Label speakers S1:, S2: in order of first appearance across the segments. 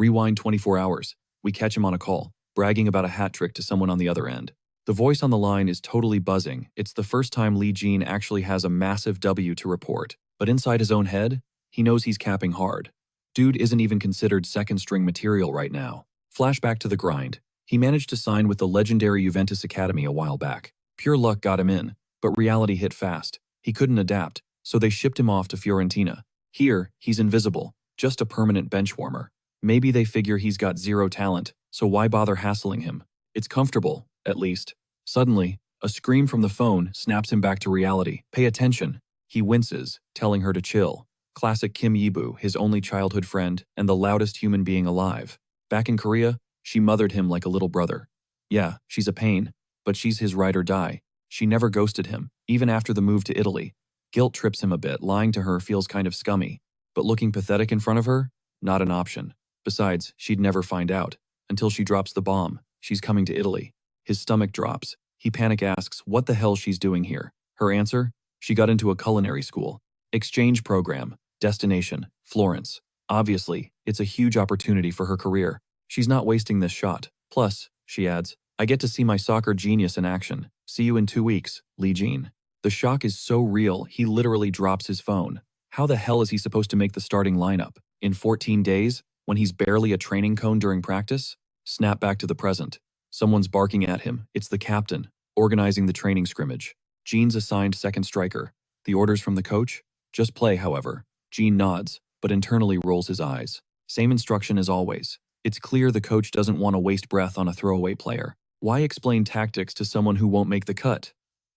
S1: Rewind 24 hours. We catch him on a call, bragging about a hat trick to someone on the other end. The voice on the line is totally buzzing. It's the first time Lee Jin actually has a massive W to report. But inside his own head, he knows he's capping hard. Dude isn't even considered second-string material right now. Flashback to the grind. He managed to sign with the legendary Juventus Academy a while back. Pure luck got him in, but reality hit fast. He couldn't adapt, so they shipped him off to Fiorentina. Here, he's invisible, just a permanent bench warmer. Maybe they figure he's got zero talent, so why bother hassling him? It's comfortable, at least. Suddenly, a scream from the phone snaps him back to reality. Pay attention. He winces, telling her to chill. Classic Kim Yibu, his only childhood friend, and the loudest human being alive. Back in Korea, she mothered him like a little brother. Yeah, she's a pain, but she's his ride or die. She never ghosted him, even after the move to Italy. Guilt trips him a bit. Lying to her feels kind of scummy. But looking pathetic in front of her? Not an option. Besides, she'd never find out. Until she drops the bomb. She's coming to Italy. His stomach drops. He panic asks what the hell she's doing here. Her answer? She got into a culinary school. Exchange program. Destination. Florence. Obviously, it's a huge opportunity for her career. She's not wasting this shot. Plus, she adds, I get to see my soccer genius in action. See you in 2 weeks, Lee Jin. The shock is so real, he literally drops his phone. How the hell is he supposed to make the starting lineup? In 14 days? When he's barely a training cone during practice? Snap back to the present. Someone's barking at him. It's the captain, organizing the training scrimmage. Jin's assigned second striker. The orders from the coach? Just play, however. Jin nods, but internally rolls his eyes. Same instruction as always. It's clear the coach doesn't want to waste breath on a throwaway player. Why explain tactics to someone who won't make the cut?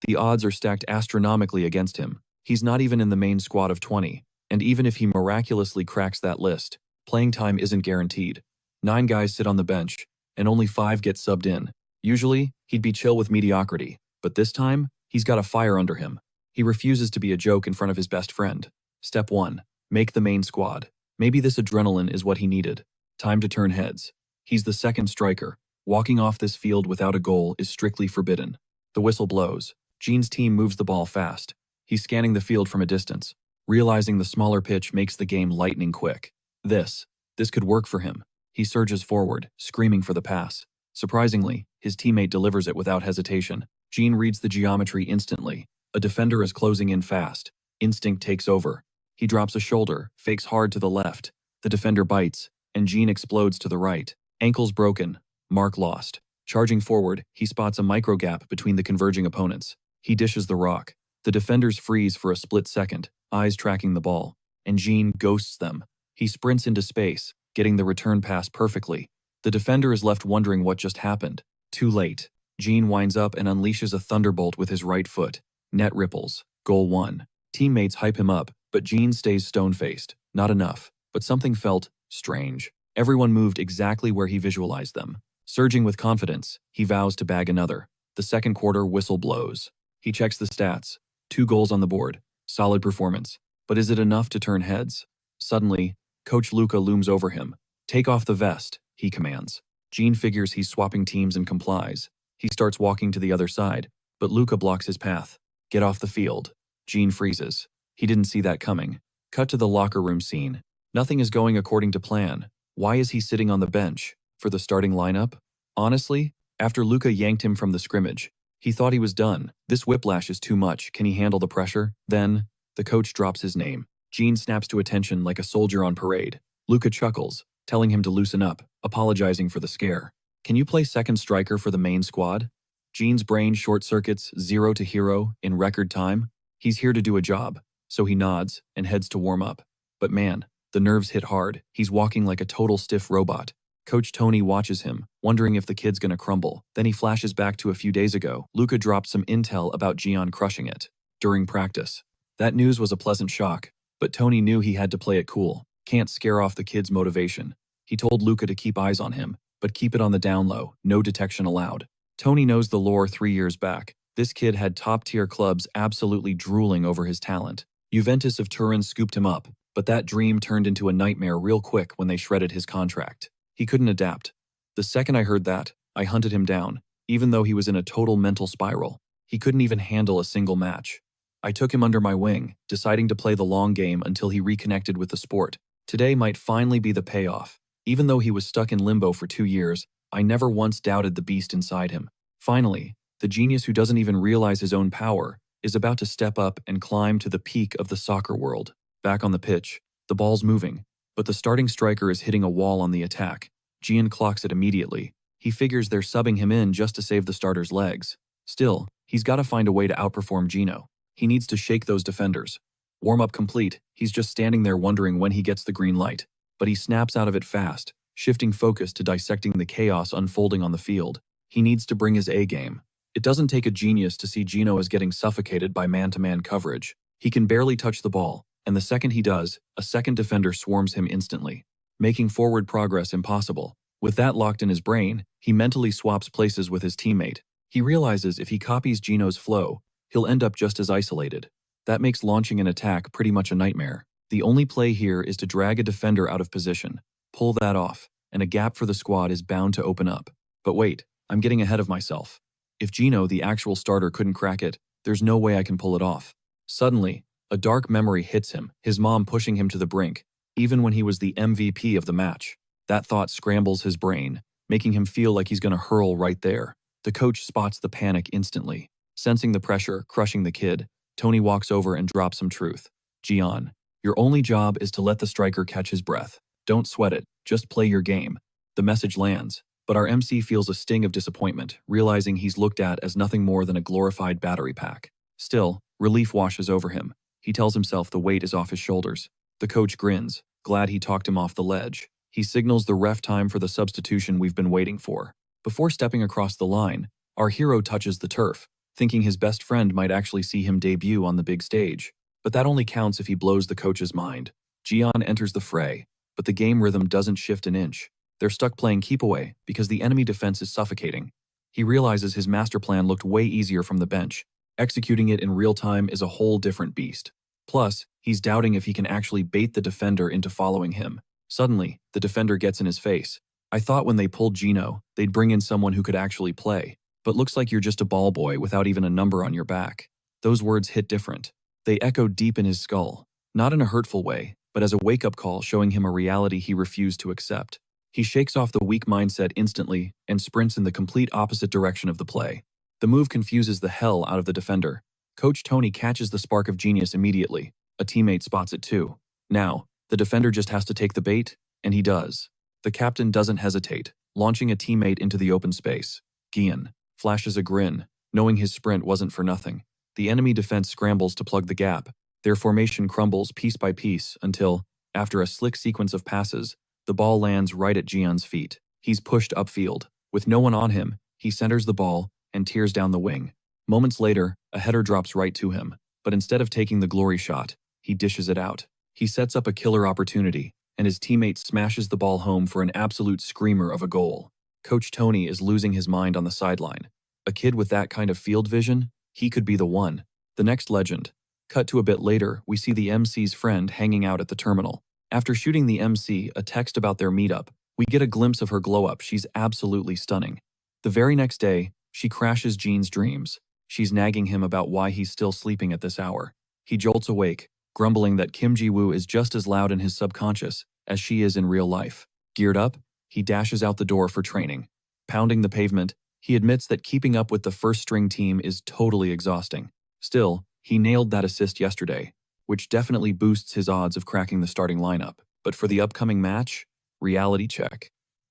S1: The odds are stacked astronomically against him. He's not even in the main squad of 20, and even if he miraculously cracks that list, playing time isn't guaranteed. 9 guys sit on the bench, and only 5 get subbed in. Usually, he'd be chill with mediocrity, but this time, he's got a fire under him. He refuses to be a joke in front of his best friend. Step 1. Make the main squad. Maybe this adrenaline is what he needed. Time to turn heads. He's the second striker. Walking off this field without a goal is strictly forbidden. The whistle blows. Jin's team moves the ball fast. He's scanning the field from a distance, realizing the smaller pitch makes the game lightning quick. This could work for him. He surges forward, screaming for the pass. Surprisingly, his teammate delivers it without hesitation. Jin reads the geometry instantly. A defender is closing in fast. Instinct takes over. He drops a shoulder, fakes hard to the left. The defender bites, and Jin explodes to the right. Ankles broken. Mark lost. Charging forward, he spots a micro gap between the converging opponents. He dishes the rock. The defenders freeze for a split second, eyes tracking the ball, and Jin ghosts them. He sprints into space, getting the return pass perfectly. The defender is left wondering what just happened. Too late. Jin winds up and unleashes a thunderbolt with his right foot. Net ripples. Goal 1. Teammates hype him up, but Jin stays stone-faced. Not enough, but something felt strange. Everyone moved exactly where he visualized them. Surging with confidence, he vows to bag another. The second quarter whistle blows. He checks the stats. 2 goals on the board. Solid performance. But is it enough to turn heads? Suddenly, Coach Luca looms over him. Take off the vest, he commands. Jin figures he's swapping teams and complies. He starts walking to the other side, but Luca blocks his path. Get off the field. Jin freezes. He didn't see that coming. Cut to the locker room scene. Nothing is going according to plan. Why is he sitting on the bench? For the starting lineup? Honestly, after Luca yanked him from the scrimmage, he thought he was done. This whiplash is too much. Can he handle the pressure? Then, the coach drops his name. Jin snaps to attention like a soldier on parade. Luca chuckles, telling him to loosen up, apologizing for the scare. Can you play second striker for the main squad? Jin's brain short-circuits 0 to hero in record time. He's here to do a job, so he nods and heads to warm up. But man, the nerves hit hard. He's walking like a total stiff robot. Coach Tony watches him, wondering if the kid's gonna crumble. Then he flashes back to a few days ago. Luca dropped some intel about Gian crushing it during practice. That news was a pleasant shock, but Tony knew he had to play it cool. Can't scare off the kid's motivation. He told Luca to keep eyes on him, but keep it on the down low, no detection allowed. Tony knows the lore 3 years back. This kid had top-tier clubs absolutely drooling over his talent. Juventus of Turin scooped him up, but that dream turned into a nightmare real quick when they shredded his contract. He couldn't adapt. The second I heard that, I hunted him down, even though he was in a total mental spiral. He couldn't even handle a single match. I took him under my wing, deciding to play the long game until he reconnected with the sport. Today might finally be the payoff. Even though he was stuck in limbo for 2 years, I never once doubted the beast inside him. Finally, the genius who doesn't even realize his own power is about to step up and climb to the peak of the soccer world. Back on the pitch, the ball's moving, but the starting striker is hitting a wall on the attack. Gian clocks it immediately. He figures they're subbing him in just to save the starter's legs. Still, he's got to find a way to outperform Gino. He needs to shake those defenders. Warm-up complete, he's just standing there wondering when he gets the green light. But he snaps out of it fast, shifting focus to dissecting the chaos unfolding on the field. He needs to bring his A-game. It doesn't take a genius to see Gino as getting suffocated by man-to-man coverage. He can barely touch the ball, and the second he does, a second defender swarms him instantly, making forward progress impossible. With that locked in his brain, he mentally swaps places with his teammate. He realizes if he copies Gino's flow, he'll end up just as isolated. That makes launching an attack pretty much a nightmare. The only play here is to drag a defender out of position, pull that off, and a gap for the squad is bound to open up. But wait, I'm getting ahead of myself. If Gino, the actual starter, couldn't crack it, there's no way I can pull it off. Suddenly, a dark memory hits him, his mom pushing him to the brink, even when he was the MVP of the match. That thought scrambles his brain, making him feel like he's going to hurl right there. The coach spots the panic instantly. Sensing the pressure crushing the kid, Tony walks over and drops some truth. Gian, your only job is to let the striker catch his breath. Don't sweat it, just play your game. The message lands, but our MC feels a sting of disappointment, realizing he's looked at as nothing more than a glorified battery pack. Still, relief washes over him. He tells himself the weight is off his shoulders. The coach grins, glad he talked him off the ledge. He signals the ref time for the substitution we've been waiting for. Before stepping across the line, our hero touches the turf, thinking his best friend might actually see him debut on the big stage. But that only counts if he blows the coach's mind. Gian enters the fray, but the game rhythm doesn't shift an inch. They're stuck playing keep away because the enemy defense is suffocating. He realizes his master plan looked way easier from the bench. Executing it in real time is a whole different beast. Plus, he's doubting if he can actually bait the defender into following him. Suddenly, the defender gets in his face. I thought when they pulled Gino, they'd bring in someone who could actually play. But looks like you're just a ball boy without even a number on your back. Those words hit different. They echoed deep in his skull, not in a hurtful way, but as a wake-up call showing him a reality he refused to accept. He shakes off the weak mindset instantly and sprints in the complete opposite direction of the play. The move confuses the hell out of the defender. Coach Tony catches the spark of genius immediately. A teammate spots it too. Now, the defender just has to take the bait, and he does. The captain doesn't hesitate, launching a teammate into the open space. Gian flashes a grin, knowing his sprint wasn't for nothing. The enemy defense scrambles to plug the gap. Their formation crumbles piece by piece until, after a slick sequence of passes, the ball lands right at Gian's feet. He's pushed upfield. With no one on him, he centers the ball and tears down the wing. Moments later, a header drops right to him, but instead of taking the glory shot, he dishes it out. He sets up a killer opportunity, and his teammate smashes the ball home for an absolute screamer of a goal. Coach Tony is losing his mind on the sideline. A kid with that kind of field vision? He could be the one. The next legend. Cut to a bit later, we see the MC's friend hanging out at the terminal. After shooting the MC a text about their meetup, we get a glimpse of her glow-up. She's absolutely stunning. The very next day, she crashes Jean's dreams. She's nagging him about why he's still sleeping at this hour. He jolts awake, grumbling that Kim Ji-woo is just as loud in his subconscious as she is in real life. Geared up, he dashes out the door for training. Pounding the pavement, he admits that keeping up with the first-string team is totally exhausting. Still, he nailed that assist yesterday, which definitely boosts his odds of cracking the starting lineup. But for the upcoming match, reality check.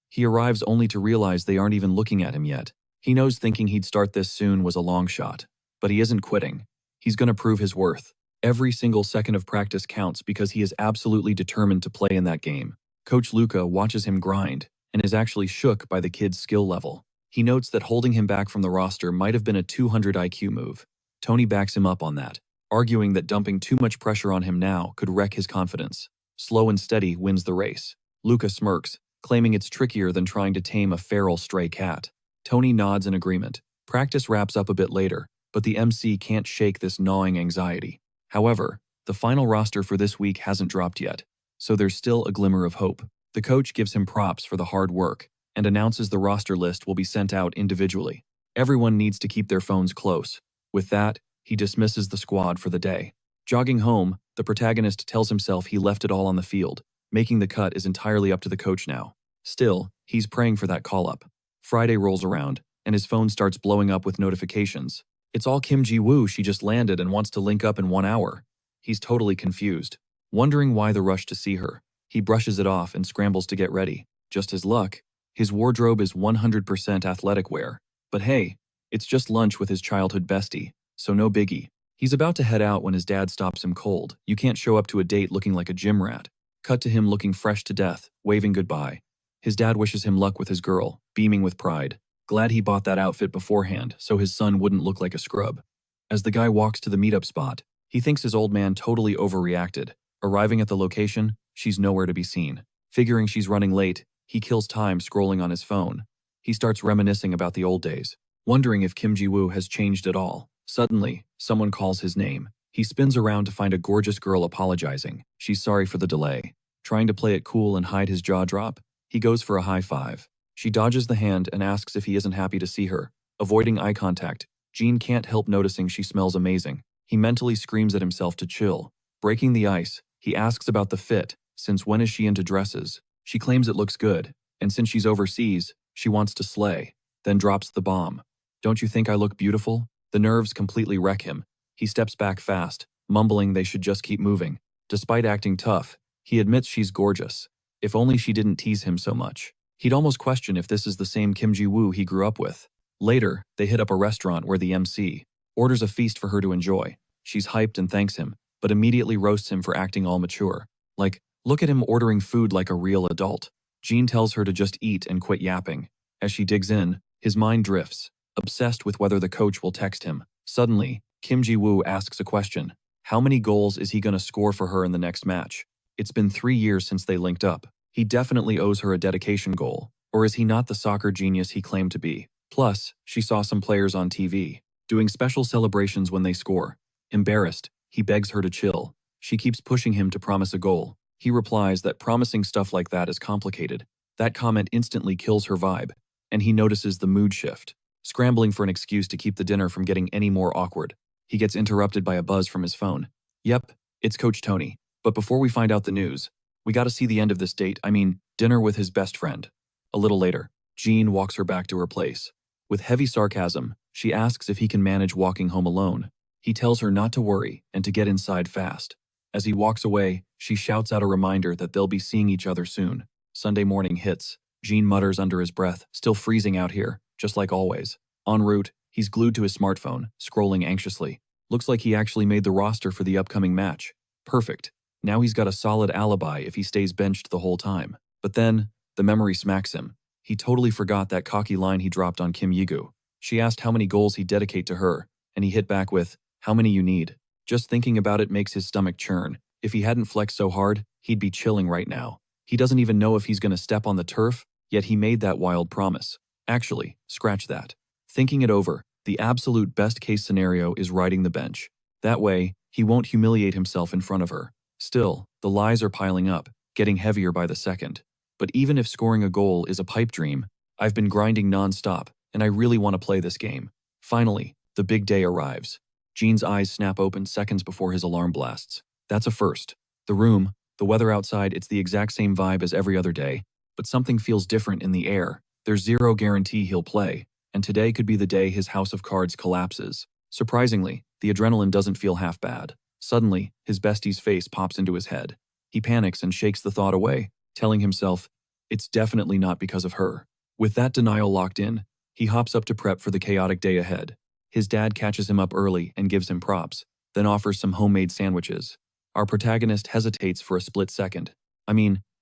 S1: He arrives only to realize they aren't even looking at him yet. He knows thinking he'd start this soon was a long shot, but he isn't quitting. He's going to prove his worth. Every single second of practice counts because he is absolutely determined to play in that game. Coach Luca watches him grind and is actually shook by the kid's skill level. He notes that holding him back from the roster might have been a 200 IQ move. Tony backs him up on that, arguing that dumping too much pressure on him now could wreck his confidence. Slow and steady wins the race. Luca smirks, claiming it's trickier than trying to tame a feral stray cat. Tony nods in agreement. Practice wraps up a bit later, but the MC can't shake this gnawing anxiety. However, the final roster for this week hasn't dropped yet, so there's still a glimmer of hope. The coach gives him props for the hard work and announces the roster list will be sent out individually. Everyone needs to keep their phones close. With that, he dismisses the squad for the day. Jogging home, the protagonist tells himself he left it all on the field. Making the cut is entirely up to the coach now. Still, he's praying for that call-up. Friday rolls around, and his phone starts blowing up with notifications. It's all Kim Ji-woo, she just landed and wants to link up in 1 hour. He's totally confused, wondering why the rush to see her. He brushes it off and scrambles to get ready. Just his luck, his wardrobe is 100% athletic wear. But hey, it's just lunch with his childhood bestie, so no biggie. He's about to head out when his dad stops him cold. You can't show up to a date looking like a gym rat. Cut to him looking fresh to death, waving goodbye. His dad wishes him luck with his girl, beaming with pride. Glad he bought that outfit beforehand so his son wouldn't look like a scrub. As the guy walks to the meetup spot, he thinks his old man totally overreacted. Arriving at the location, she's nowhere to be seen. Figuring she's running late, he kills time scrolling on his phone. He starts reminiscing about the old days, wondering if Kim Ji-woo has changed at all. Suddenly, someone calls his name. He spins around to find a gorgeous girl apologizing. She's sorry for the delay. Trying to play it cool and hide his jaw drop, he goes for a high five. She dodges the hand and asks if he isn't happy to see her. Avoiding eye contact, Jean can't help noticing she smells amazing. He mentally screams at himself to chill. Breaking the ice, he asks about the fit, since when is she into dresses? She claims it looks good, and since she's overseas, she wants to slay, then drops the bomb. Don't you think I look beautiful? The nerves completely wreck him. He steps back fast, mumbling they should just keep moving. Despite acting tough, he admits she's gorgeous. If only she didn't tease him so much. He'd almost question if this is the same Kim Ji-woo he grew up with. Later, they hit up a restaurant where the MC orders a feast for her to enjoy. She's hyped and thanks him, but immediately roasts him for acting all mature. Like, look at him ordering food like a real adult. Jean tells her to just eat and quit yapping. As she digs in, his mind drifts, obsessed with whether the coach will text him. Suddenly, Kim Ji-woo asks a question. How many goals is he gonna score for her in the next match? It's been 3 years since they linked up. He definitely owes her a dedication goal. Or is he not the soccer genius he claimed to be? Plus, she saw some players on TV doing special celebrations when they score. Embarrassed, he begs her to chill. She keeps pushing him to promise a goal. He replies that promising stuff like that is complicated. That comment instantly kills her vibe, and he notices the mood shift. Scrambling for an excuse to keep the dinner from getting any more awkward, he gets interrupted by a buzz from his phone. Yep, it's Coach Tony. But before we find out the news, we gotta see the end of this date, dinner with his best friend. A little later, Jean walks her back to her place. With heavy sarcasm, she asks if he can manage walking home alone. He tells her not to worry and to get inside fast. As he walks away, she shouts out a reminder that they'll be seeing each other soon. Sunday morning hits. Jean mutters under his breath, still freezing out here, just like always. En route, he's glued to his smartphone, scrolling anxiously. Looks like he actually made the roster for the upcoming match. Perfect. Now he's got a solid alibi if he stays benched the whole time. But then, the memory smacks him. He totally forgot that cocky line he dropped on Kim Yi-gu. She asked how many goals he'd dedicate to her, and he hit back with, how many you need. Just thinking about it makes his stomach churn. If he hadn't flexed so hard, he'd be chilling right now. He doesn't even know if he's gonna step on the turf, yet he made that wild promise. Actually, scratch that. Thinking it over, the absolute best-case scenario is riding the bench. That way, he won't humiliate himself in front of her. Still, the lies are piling up, getting heavier by the second. But even if scoring a goal is a pipe dream, I've been grinding non-stop, and I really want to play this game. Finally, the big day arrives. Jean's eyes snap open seconds before his alarm blasts. That's a first. The room, the weather outside, it's the exact same vibe as every other day, but something feels different in the air. There's zero guarantee he'll play, and today could be the day his house of cards collapses. Surprisingly, the adrenaline doesn't feel half bad. Suddenly, his bestie's face pops into his head. He panics and shakes the thought away, telling himself, it's definitely not because of her. With that denial locked in, he hops up to prep for the chaotic day ahead. His dad catches him up early and gives him props, then offers some homemade sandwiches. Our protagonist hesitates for a split second.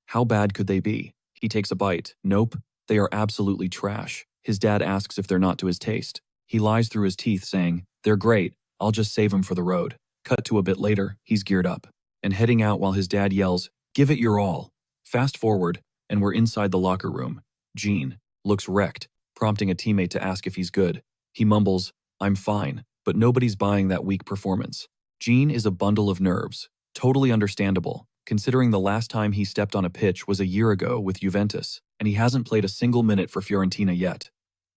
S1: How bad could they be? He takes a bite. Nope, they are absolutely trash. His dad asks if they're not to his taste. He lies through his teeth saying, they're great, I'll just save them for the road. Cut to a bit later, he's geared up and heading out while his dad yells, give it your all. Fast forward, and we're inside the locker room. Jean looks wrecked, prompting a teammate to ask if he's good. He mumbles, I'm fine, but nobody's buying that weak performance. Jean is a bundle of nerves, totally understandable, considering the last time he stepped on a pitch was a year ago with Juventus, and he hasn't played a single minute for Fiorentina yet.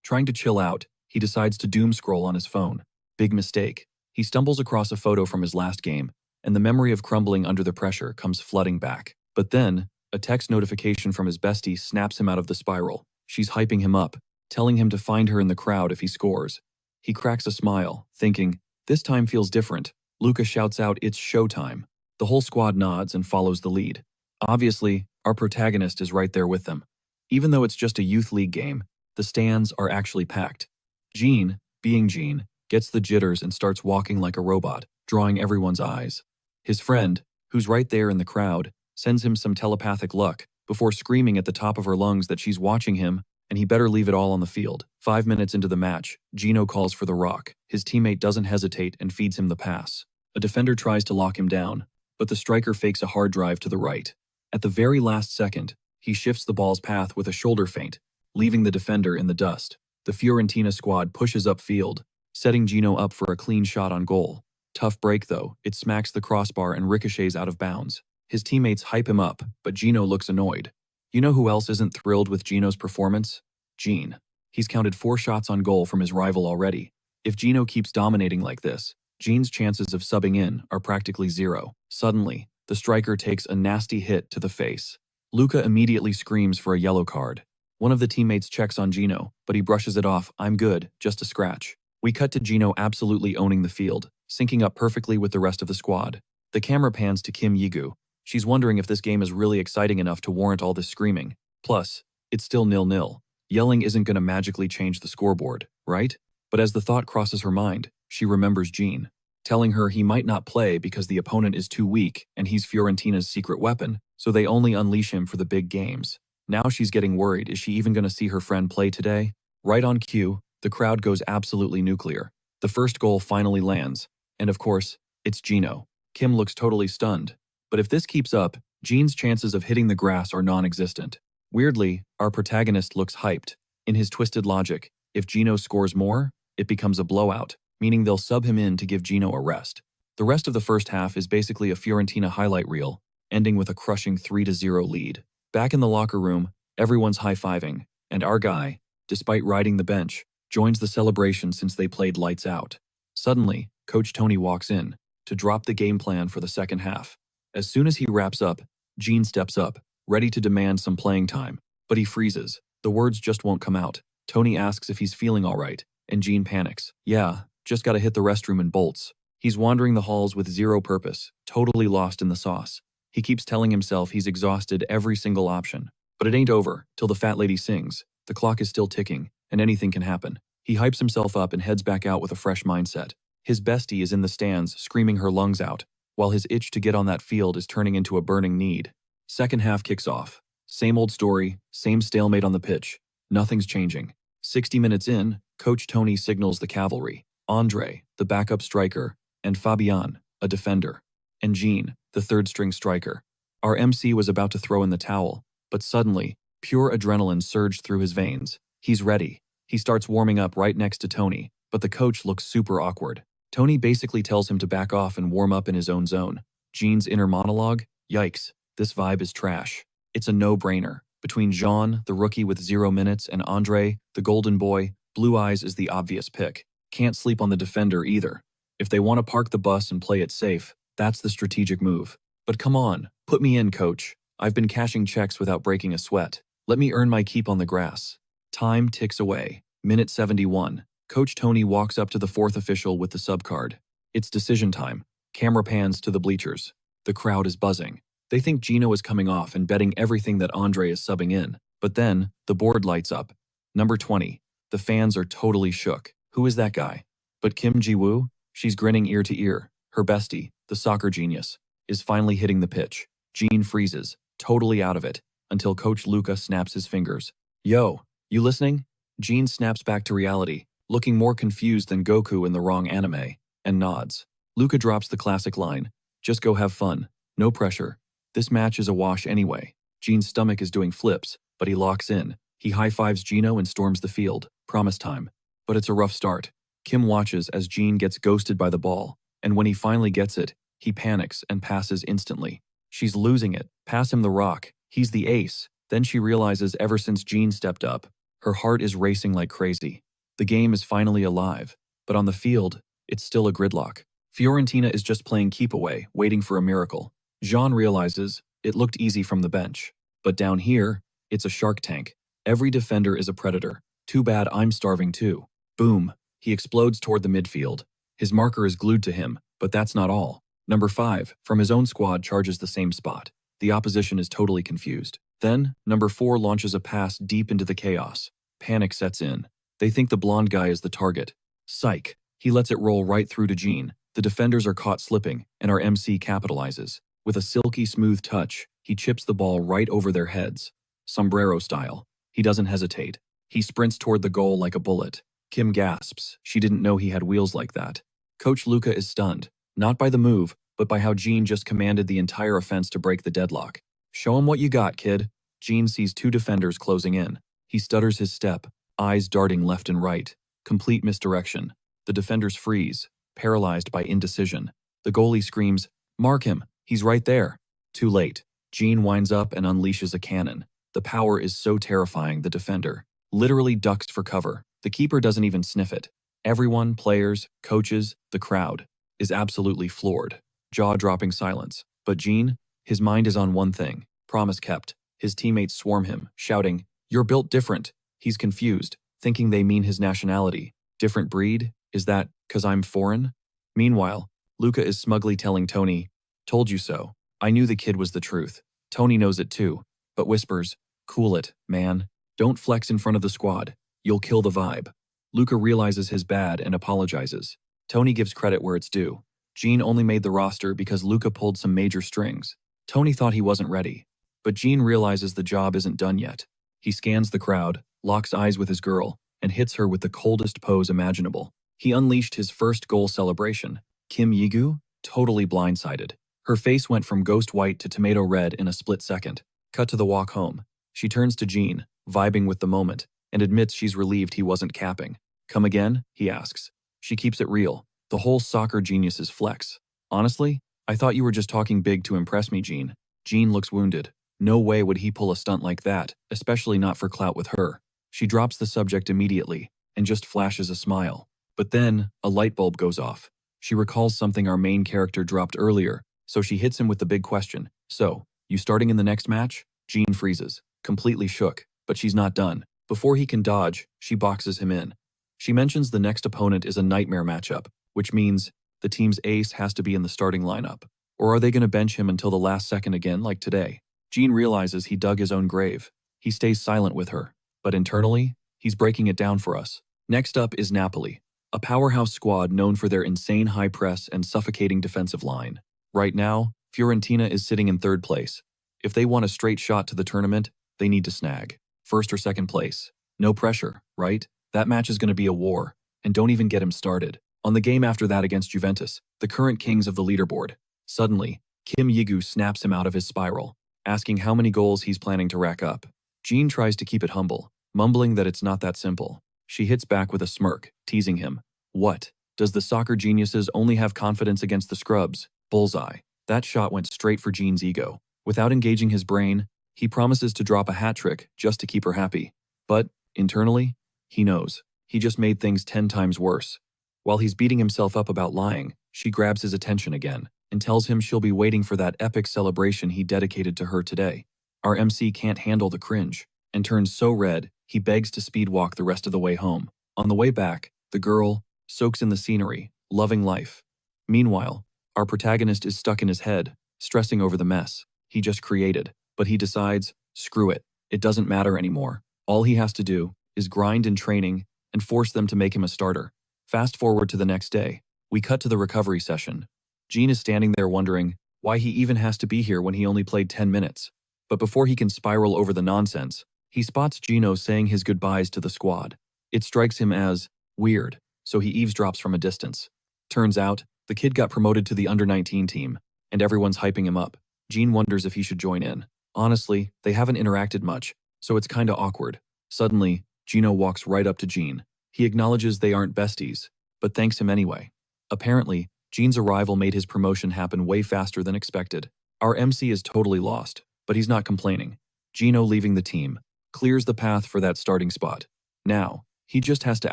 S1: Trying to chill out, he decides to doom scroll on his phone. Big mistake. He stumbles across a photo from his last game, and the memory of crumbling under the pressure comes flooding back. But then, A text notification from his bestie snaps him out of the spiral. She's hyping him up, telling him to find her in the crowd if he scores. He cracks a smile, thinking, this time feels different. Luca shouts out, it's showtime. The whole squad nods and follows the lead. Obviously, our protagonist is right there with them. Even though it's just a youth league game, the stands are actually packed. Jean, being Jean, gets the jitters and starts walking like a robot, drawing everyone's eyes. His friend, who's right there in the crowd, sends him some telepathic luck before screaming at the top of her lungs that she's watching him and he better leave it all on the field. 5 minutes into the match, Gino calls for the rock. His teammate doesn't hesitate and feeds him the pass. A defender tries to lock him down, but the striker fakes a hard drive to the right. At the very last second, he shifts the ball's path with a shoulder feint, leaving the defender in the dust. The Fiorentina squad pushes upfield, setting Gino up for a clean shot on goal. Tough break though, it smacks the crossbar and ricochets out of bounds. His teammates hype him up, but Gino looks annoyed. You know who else isn't thrilled with Gino's performance? Jean. He's counted 4 shots on goal from his rival already. If Gino keeps dominating like this, Jean's chances of subbing in are practically zero. Suddenly, the striker takes a nasty hit to the face. Luca immediately screams for a yellow card. One of the teammates checks on Gino, but he brushes it off. I'm good, just a scratch. We cut to Gino absolutely owning the field, syncing up perfectly with the rest of the squad. The camera pans to Kim Yigu. She's wondering if this game is really exciting enough to warrant all this screaming. Plus, it's still 0-0. Yelling isn't going to magically change the scoreboard, right? But as the thought crosses her mind, she remembers Jean, telling her he might not play because the opponent is too weak and he's Fiorentina's secret weapon, so they only unleash him for the big games. Now she's getting worried. Is she even going to see her friend play today? Right on cue, the crowd goes absolutely nuclear. The first goal finally lands, and of course, it's Gino. Kim looks totally stunned. But if this keeps up, Jean's chances of hitting the grass are non-existent. Weirdly, our protagonist looks hyped. In his twisted logic, if Gino scores more, it becomes a blowout, meaning they'll sub him in to give Gino a rest. The rest of the first half is basically a Fiorentina highlight reel, ending with a crushing 3-0 lead. Back in the locker room, everyone's high-fiving, and our guy, despite riding the bench, joins the celebration since they played lights out. Suddenly, Coach Tony walks in to drop the game plan for the second half. As soon as he wraps up, Jean steps up, ready to demand some playing time, but he freezes. The words just won't come out. Tony asks if he's feeling all right, and Jean panics. Yeah, just gotta hit the restroom and bolts. He's wandering the halls with zero purpose, totally lost in the sauce. He keeps telling himself he's exhausted every single option. But it ain't over till the fat lady sings. The clock is still ticking, and anything can happen. He hypes himself up and heads back out with a fresh mindset. His bestie is in the stands, screaming her lungs out, while his itch to get on that field is turning into a burning need. Second half kicks off. Same old story, same stalemate on the pitch. Nothing's changing. 60 minutes in, Coach Tony signals the cavalry. Andre, the backup striker, and Fabian, a defender, and Jean, the third-string striker. Our MC was about to throw in the towel, but suddenly, pure adrenaline surged through his veins. He's ready. He starts warming up right next to Tony, but the coach looks super awkward. Tony basically tells him to back off and warm up in his own zone. Jean's inner monologue? Yikes, this vibe is trash. It's a no-brainer. Between Jean, the rookie with 0 minutes, and Andre, the golden boy, Blue Eyes is the obvious pick. Can't sleep on the defender either. If they want to park the bus and play it safe, that's the strategic move. But come on, put me in, coach. I've been cashing checks without breaking a sweat. Let me earn my keep on the grass. Time ticks away. Minute 71. Coach Tony walks up to the fourth official with the sub card. It's decision time. Camera pans to the bleachers. The crowd is buzzing. They think Gino is coming off and betting everything that Andre is subbing in. But then, the board lights up. Number 20. The fans are totally shook. Who is that guy? But Kim Ji-woo? She's grinning ear to ear. Her bestie, the soccer genius, is finally hitting the pitch. Jean freezes, totally out of it, until Coach Luca snaps his fingers. Yo, you listening? Jean snaps back to reality, looking more confused than Goku in the wrong anime, and nods. Luca drops the classic line, just go have fun, no pressure. This match is a wash anyway. Jean's stomach is doing flips, but he locks in. He high-fives Gino and storms the field. Promise time. But it's a rough start. Kim watches as Jean gets ghosted by the ball, and when he finally gets it, he panics and passes instantly. She's losing it. Pass him the rock. He's the ace. Then she realizes ever since Jean stepped up, her heart is racing like crazy. The game is finally alive, but on the field, it's still a gridlock. Fiorentina is just playing keep away, waiting for a miracle. Jean realizes it looked easy from the bench. But down here, it's a shark tank. Every defender is a predator. Too bad I'm starving too. Boom. He explodes toward the midfield. His marker is glued to him, but that's not all. Number 5, from his own squad, charges the same spot. The opposition is totally confused. Then, number 4 launches a pass deep into the chaos. Panic sets in. They think the blonde guy is the target. Psych. He lets it roll right through to Jean. The defenders are caught slipping, and our MC capitalizes. With a silky smooth touch, he chips the ball right over their heads. Sombrero style. He doesn't hesitate. He sprints toward the goal like a bullet. Kim gasps. She didn't know he had wheels like that. Coach Luca is stunned, not by the move, but by how Jean just commanded the entire offense to break the deadlock. Show him what you got, kid. Jean sees 2 defenders closing in. He stutters his step, eyes darting left and right. Complete misdirection. The defenders freeze, paralyzed by indecision. The goalie screams, "Mark him, he's right there." Too late. Jean winds up and unleashes a cannon. The power is so terrifying the defender literally ducks for cover. The keeper doesn't even sniff it. Everyone, players, coaches, the crowd, is absolutely floored. Jaw-dropping silence. But Jean, his mind is on one thing. Promise kept. His teammates swarm him, shouting, "You're built different." He's confused, thinking they mean his nationality. Different breed? Is that 'cause I'm foreign? Meanwhile, Luca is smugly telling Tony, "Told you so." I knew the kid was the truth. Tony knows it too, but whispers, "Cool it, man. Don't flex in front of the squad. You'll kill the vibe." Luca realizes his bad and apologizes. Tony gives credit where it's due. Jean only made the roster because Luca pulled some major strings. Tony thought he wasn't ready. But Jean realizes the job isn't done yet. He scans the crowd, locks eyes with his girl, and hits her with the coldest pose imaginable. He unleashed his first goal celebration. Kim Yigu, totally blindsided. Her face went from ghost white to tomato red in a split second. Cut to the walk home. She turns to Jean, vibing with the moment, and admits she's relieved he wasn't capping. "Come again?" he asks. She keeps it real. The whole soccer genius's flex. "Honestly, I thought you were just talking big to impress me, Jean." Jean looks wounded. No way would he pull a stunt like that, especially not for clout with her. She drops the subject immediately, and just flashes a smile. But then, a light bulb goes off. She recalls something our main character dropped earlier, so she hits him with the big question. "So, you starting in the next match?" Jean freezes, completely shook, but she's not done. Before he can dodge, she boxes him in. She mentions the next opponent is a nightmare matchup, which means the team's ace has to be in the starting lineup. Or are they going to bench him until the last second again like today? Jean realizes he dug his own grave. He stays silent with her, but internally, he's breaking it down for us. Next up is Napoli, a powerhouse squad known for their insane high press and suffocating defensive line. Right now, Fiorentina is sitting in 3rd place. If they want a straight shot to the tournament, they need to snag 1st or 2nd place. No pressure, right? That match is going to be a war, and don't even get him started. On the game after that against Juventus, the current kings of the leaderboard, suddenly, Kim Yigu snaps him out of his spiral, asking how many goals he's planning to rack up. Jean tries to keep it humble, mumbling that it's not that simple. She hits back with a smirk, teasing him. "What? Does the soccer geniuses only have confidence against the scrubs?" Bullseye. That shot went straight for Jean's ego. Without engaging his brain, he promises to drop a hat trick just to keep her happy. But, internally, he knows. He just made things 10 times worse. While he's beating himself up about lying, she grabs his attention again and tells him she'll be waiting for that epic celebration he dedicated to her today. Our MC can't handle the cringe and turns so red, he begs to speedwalk the rest of the way home. On the way back, the girl soaks in the scenery, loving life. Meanwhile, our protagonist is stuck in his head, stressing over the mess he just created. But he decides, screw it, it doesn't matter anymore. All he has to do is grind in training and force them to make him a starter. Fast forward to the next day. We cut to the recovery session. Jean is standing there wondering why he even has to be here when he only played 10 minutes. But before he can spiral over the nonsense, he spots Gino saying his goodbyes to the squad. It strikes him as weird, so he eavesdrops from a distance. Turns out, the kid got promoted to the under-19 team, and everyone's hyping him up. Jean wonders if he should join in. Honestly, they haven't interacted much, so it's kinda awkward. Suddenly, Gino walks right up to Jean. He acknowledges they aren't besties, but thanks him anyway. Apparently, Jean's arrival made his promotion happen way faster than expected. Our MC is totally lost, but he's not complaining. Gino leaving the team clears the path for that starting spot. Now, he just has to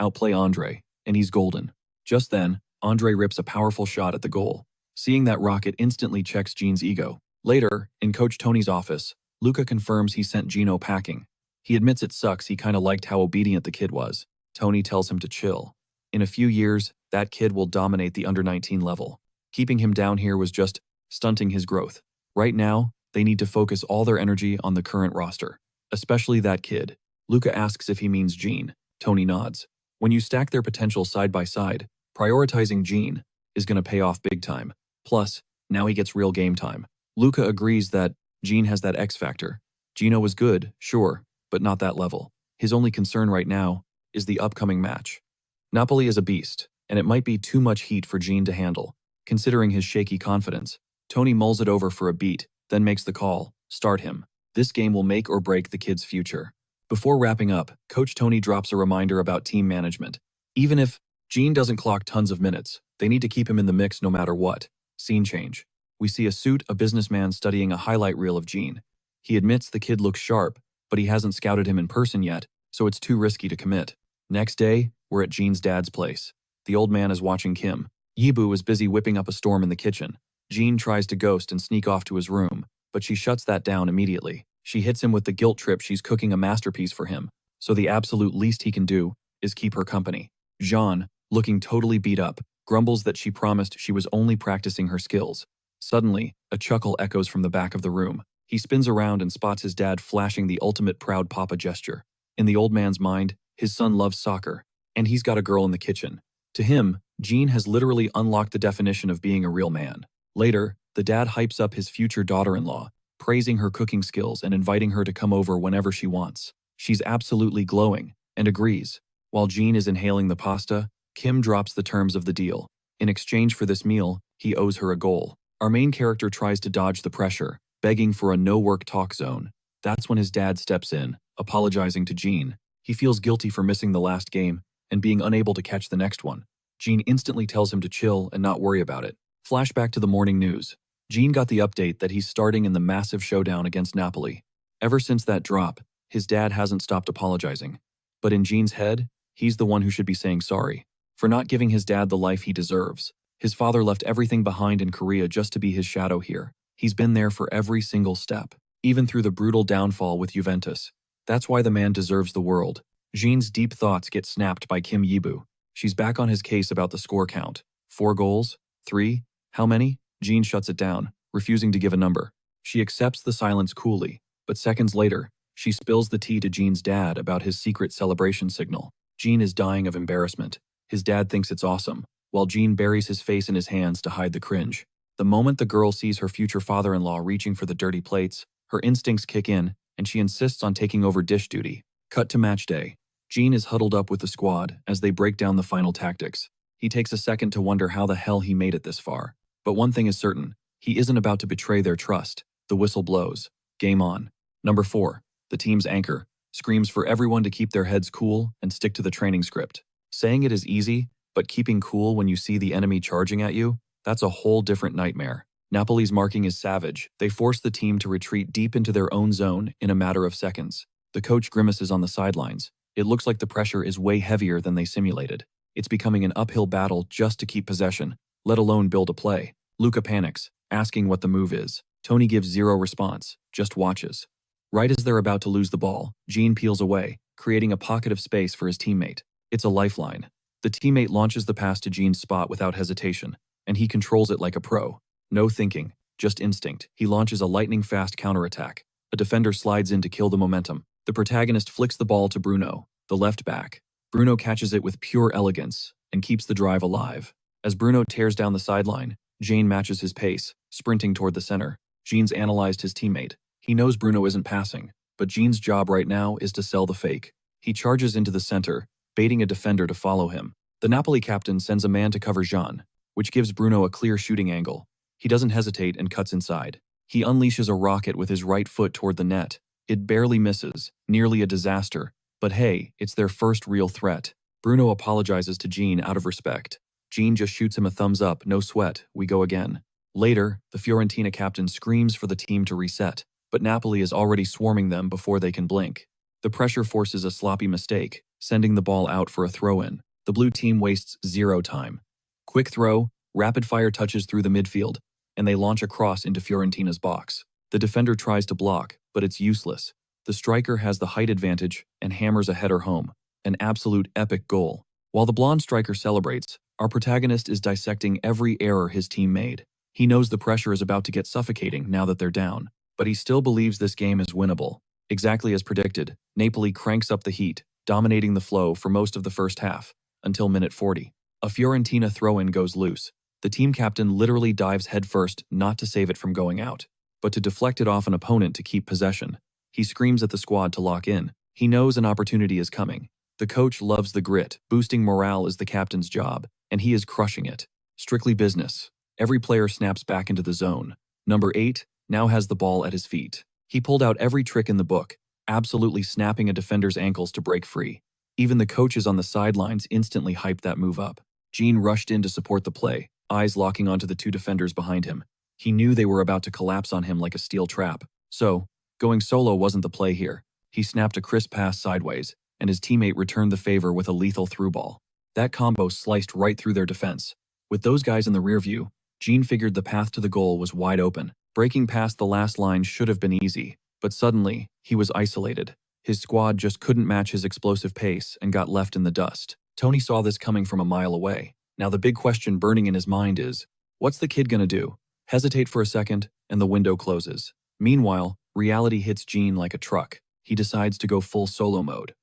S1: outplay Andre, and he's golden. Just then, Andre rips a powerful shot at the goal. Seeing that rocket instantly checks Jean's ego. Later, in Coach Tony's office, Luca confirms he sent Gino packing. He admits it sucks, he kinda liked how obedient the kid was. Tony tells him to chill. In a few years, that kid will dominate the under-19 level. Keeping him down here was just stunting his growth. Right now, they need to focus all their energy on the current roster. Especially that kid. Luca asks if he means Gene. Tony nods. When you stack their potential side by side, prioritizing Gene is gonna pay off big time. Plus, now he gets real game time. Luca agrees that Gene has that X factor. Gino was good, sure, but not that level. His only concern right now is the upcoming match. Napoli is a beast, and it might be too much heat for Gene to handle. Considering his shaky confidence, Tony mulls it over for a beat, then makes the call, start him. This game will make or break the kid's future. Before wrapping up, Coach Tony drops a reminder about team management. Even if Gene doesn't clock tons of minutes, they need to keep him in the mix no matter what. Scene change. We see a businessman studying a highlight reel of Gene. He admits the kid looks sharp, but he hasn't scouted him in person yet, so it's too risky to commit. Next day, we're at Gene's dad's place. The old man is watching Kim. Yibu is busy whipping up a storm in the kitchen. Gene tries to ghost and sneak off to his room, but she shuts that down immediately. She hits him with the guilt trip she's cooking a masterpiece for him, so the absolute least he can do is keep her company. Jean, looking totally beat up, grumbles that she promised she was only practicing her skills. Suddenly, a chuckle echoes from the back of the room. He spins around and spots his dad flashing the ultimate proud papa gesture. In the old man's mind, his son loves soccer, and he's got a girl in the kitchen. To him, Gene has literally unlocked the definition of being a real man. Later, the dad hypes up his future daughter-in-law, praising her cooking skills and inviting her to come over whenever she wants. She's absolutely glowing, and agrees. While Gene is inhaling the pasta, Kim drops the terms of the deal. In exchange for this meal, he owes her a goal. Our main character tries to dodge the pressure, begging for a no-work talk zone. That's when his dad steps in, apologizing to Gene. He feels guilty for missing the last game and being unable to catch the next one. Gene instantly tells him to chill and not worry about it. Flashback to the morning news. Gene got the update that he's starting in the massive showdown against Napoli. Ever since that drop, his dad hasn't stopped apologizing. But in Gene's head, he's the one who should be saying sorry for not giving his dad the life he deserves. His father left everything behind in Korea just to be his shadow here. He's been there for every single step, even through the brutal downfall with Juventus. That's why the man deserves the world. Gene's deep thoughts get snapped by Kim Yibu. She's back on his case about the score count. 4 goals? 3? How many? Gene shuts it down, refusing to give a number. She accepts the silence coolly, but seconds later, she spills the tea to Gene's dad about his secret celebration signal. Gene is dying of embarrassment. His dad thinks it's awesome, while Gene buries his face in his hands to hide the cringe. The moment the girl sees her future father-in-law reaching for the dirty plates, her instincts kick in, and she insists on taking over dish duty. Cut to match day. Gene is huddled up with the squad as they break down the final tactics. He takes a second to wonder how the hell he made it this far. But one thing is certain, he isn't about to betray their trust. The whistle blows. Game on. Number 4. The team's anchor screams for everyone to keep their heads cool and stick to the training script. Saying it is easy, but keeping cool when you see the enemy charging at you, that's a whole different nightmare. Napoli's marking is savage. They force the team to retreat deep into their own zone in a matter of seconds. The coach grimaces on the sidelines. It looks like the pressure is way heavier than they simulated. It's becoming an uphill battle just to keep possession, let alone build a play. Luca panics, asking what the move is. Tony gives zero response, just watches. Right as they're about to lose the ball, Gene peels away, creating a pocket of space for his teammate. It's a lifeline. The teammate launches the pass to Gene's spot without hesitation, and he controls it like a pro. No thinking, just instinct. He launches a lightning-fast counterattack. A defender slides in to kill the momentum. The protagonist flicks the ball to Bruno, the left back. Bruno catches it with pure elegance and keeps the drive alive. As Bruno tears down the sideline, Gene matches his pace, sprinting toward the center. Gene's analyzed his teammate. He knows Bruno isn't passing, but Gene's job right now is to sell the fake. He charges into the center, baiting a defender to follow him. The Napoli captain sends a man to cover Jean, which gives Bruno a clear shooting angle. He doesn't hesitate and cuts inside. He unleashes a rocket with his right foot toward the net. It barely misses, nearly a disaster. But hey, it's their first real threat. Bruno apologizes to Gene out of respect. Gene just shoots him a thumbs up, no sweat, we go again. Later, the Fiorentina captain screams for the team to reset, but Napoli is already swarming them before they can blink. The pressure forces a sloppy mistake, sending the ball out for a throw-in. The blue team wastes zero time. Quick throw, rapid-fire touches through the midfield, and they launch a cross into Fiorentina's box. The defender tries to block, but it's useless. The striker has the height advantage and hammers a header home. An absolute epic goal. While the blonde striker celebrates, our protagonist is dissecting every error his team made. He knows the pressure is about to get suffocating now that they're down, but he still believes this game is winnable. Exactly as predicted, Napoli cranks up the heat, dominating the flow for most of the first half, until minute 40. A Fiorentina throw-in goes loose. The team captain literally dives headfirst not to save it from going out, but to deflect it off an opponent to keep possession. He screams at the squad to lock in. He knows an opportunity is coming. The coach loves the grit. Boosting morale is the captain's job, and he is crushing it. Strictly business. Every player snaps back into the zone. Number 8 now has the ball at his feet. He pulled out every trick in the book, absolutely snapping a defender's ankles to break free. Even the coaches on the sidelines instantly hyped that move up. Gene rushed in to support the play, eyes locking onto the two defenders behind him. He knew they were about to collapse on him like a steel trap. So, going solo wasn't the play here. He snapped a crisp pass sideways, and his teammate returned the favor with a lethal through ball. That combo sliced right through their defense. With those guys in the rear view, Gene figured the path to the goal was wide open. Breaking past the last line should have been easy, but suddenly, he was isolated. His squad just couldn't match his explosive pace and got left in the dust. Tony saw this coming from a mile away. Now the big question burning in his mind is, what's the kid gonna do? Hesitate for a second, and the window closes. Meanwhile, reality hits Gene like a truck. He decides to go full solo mode.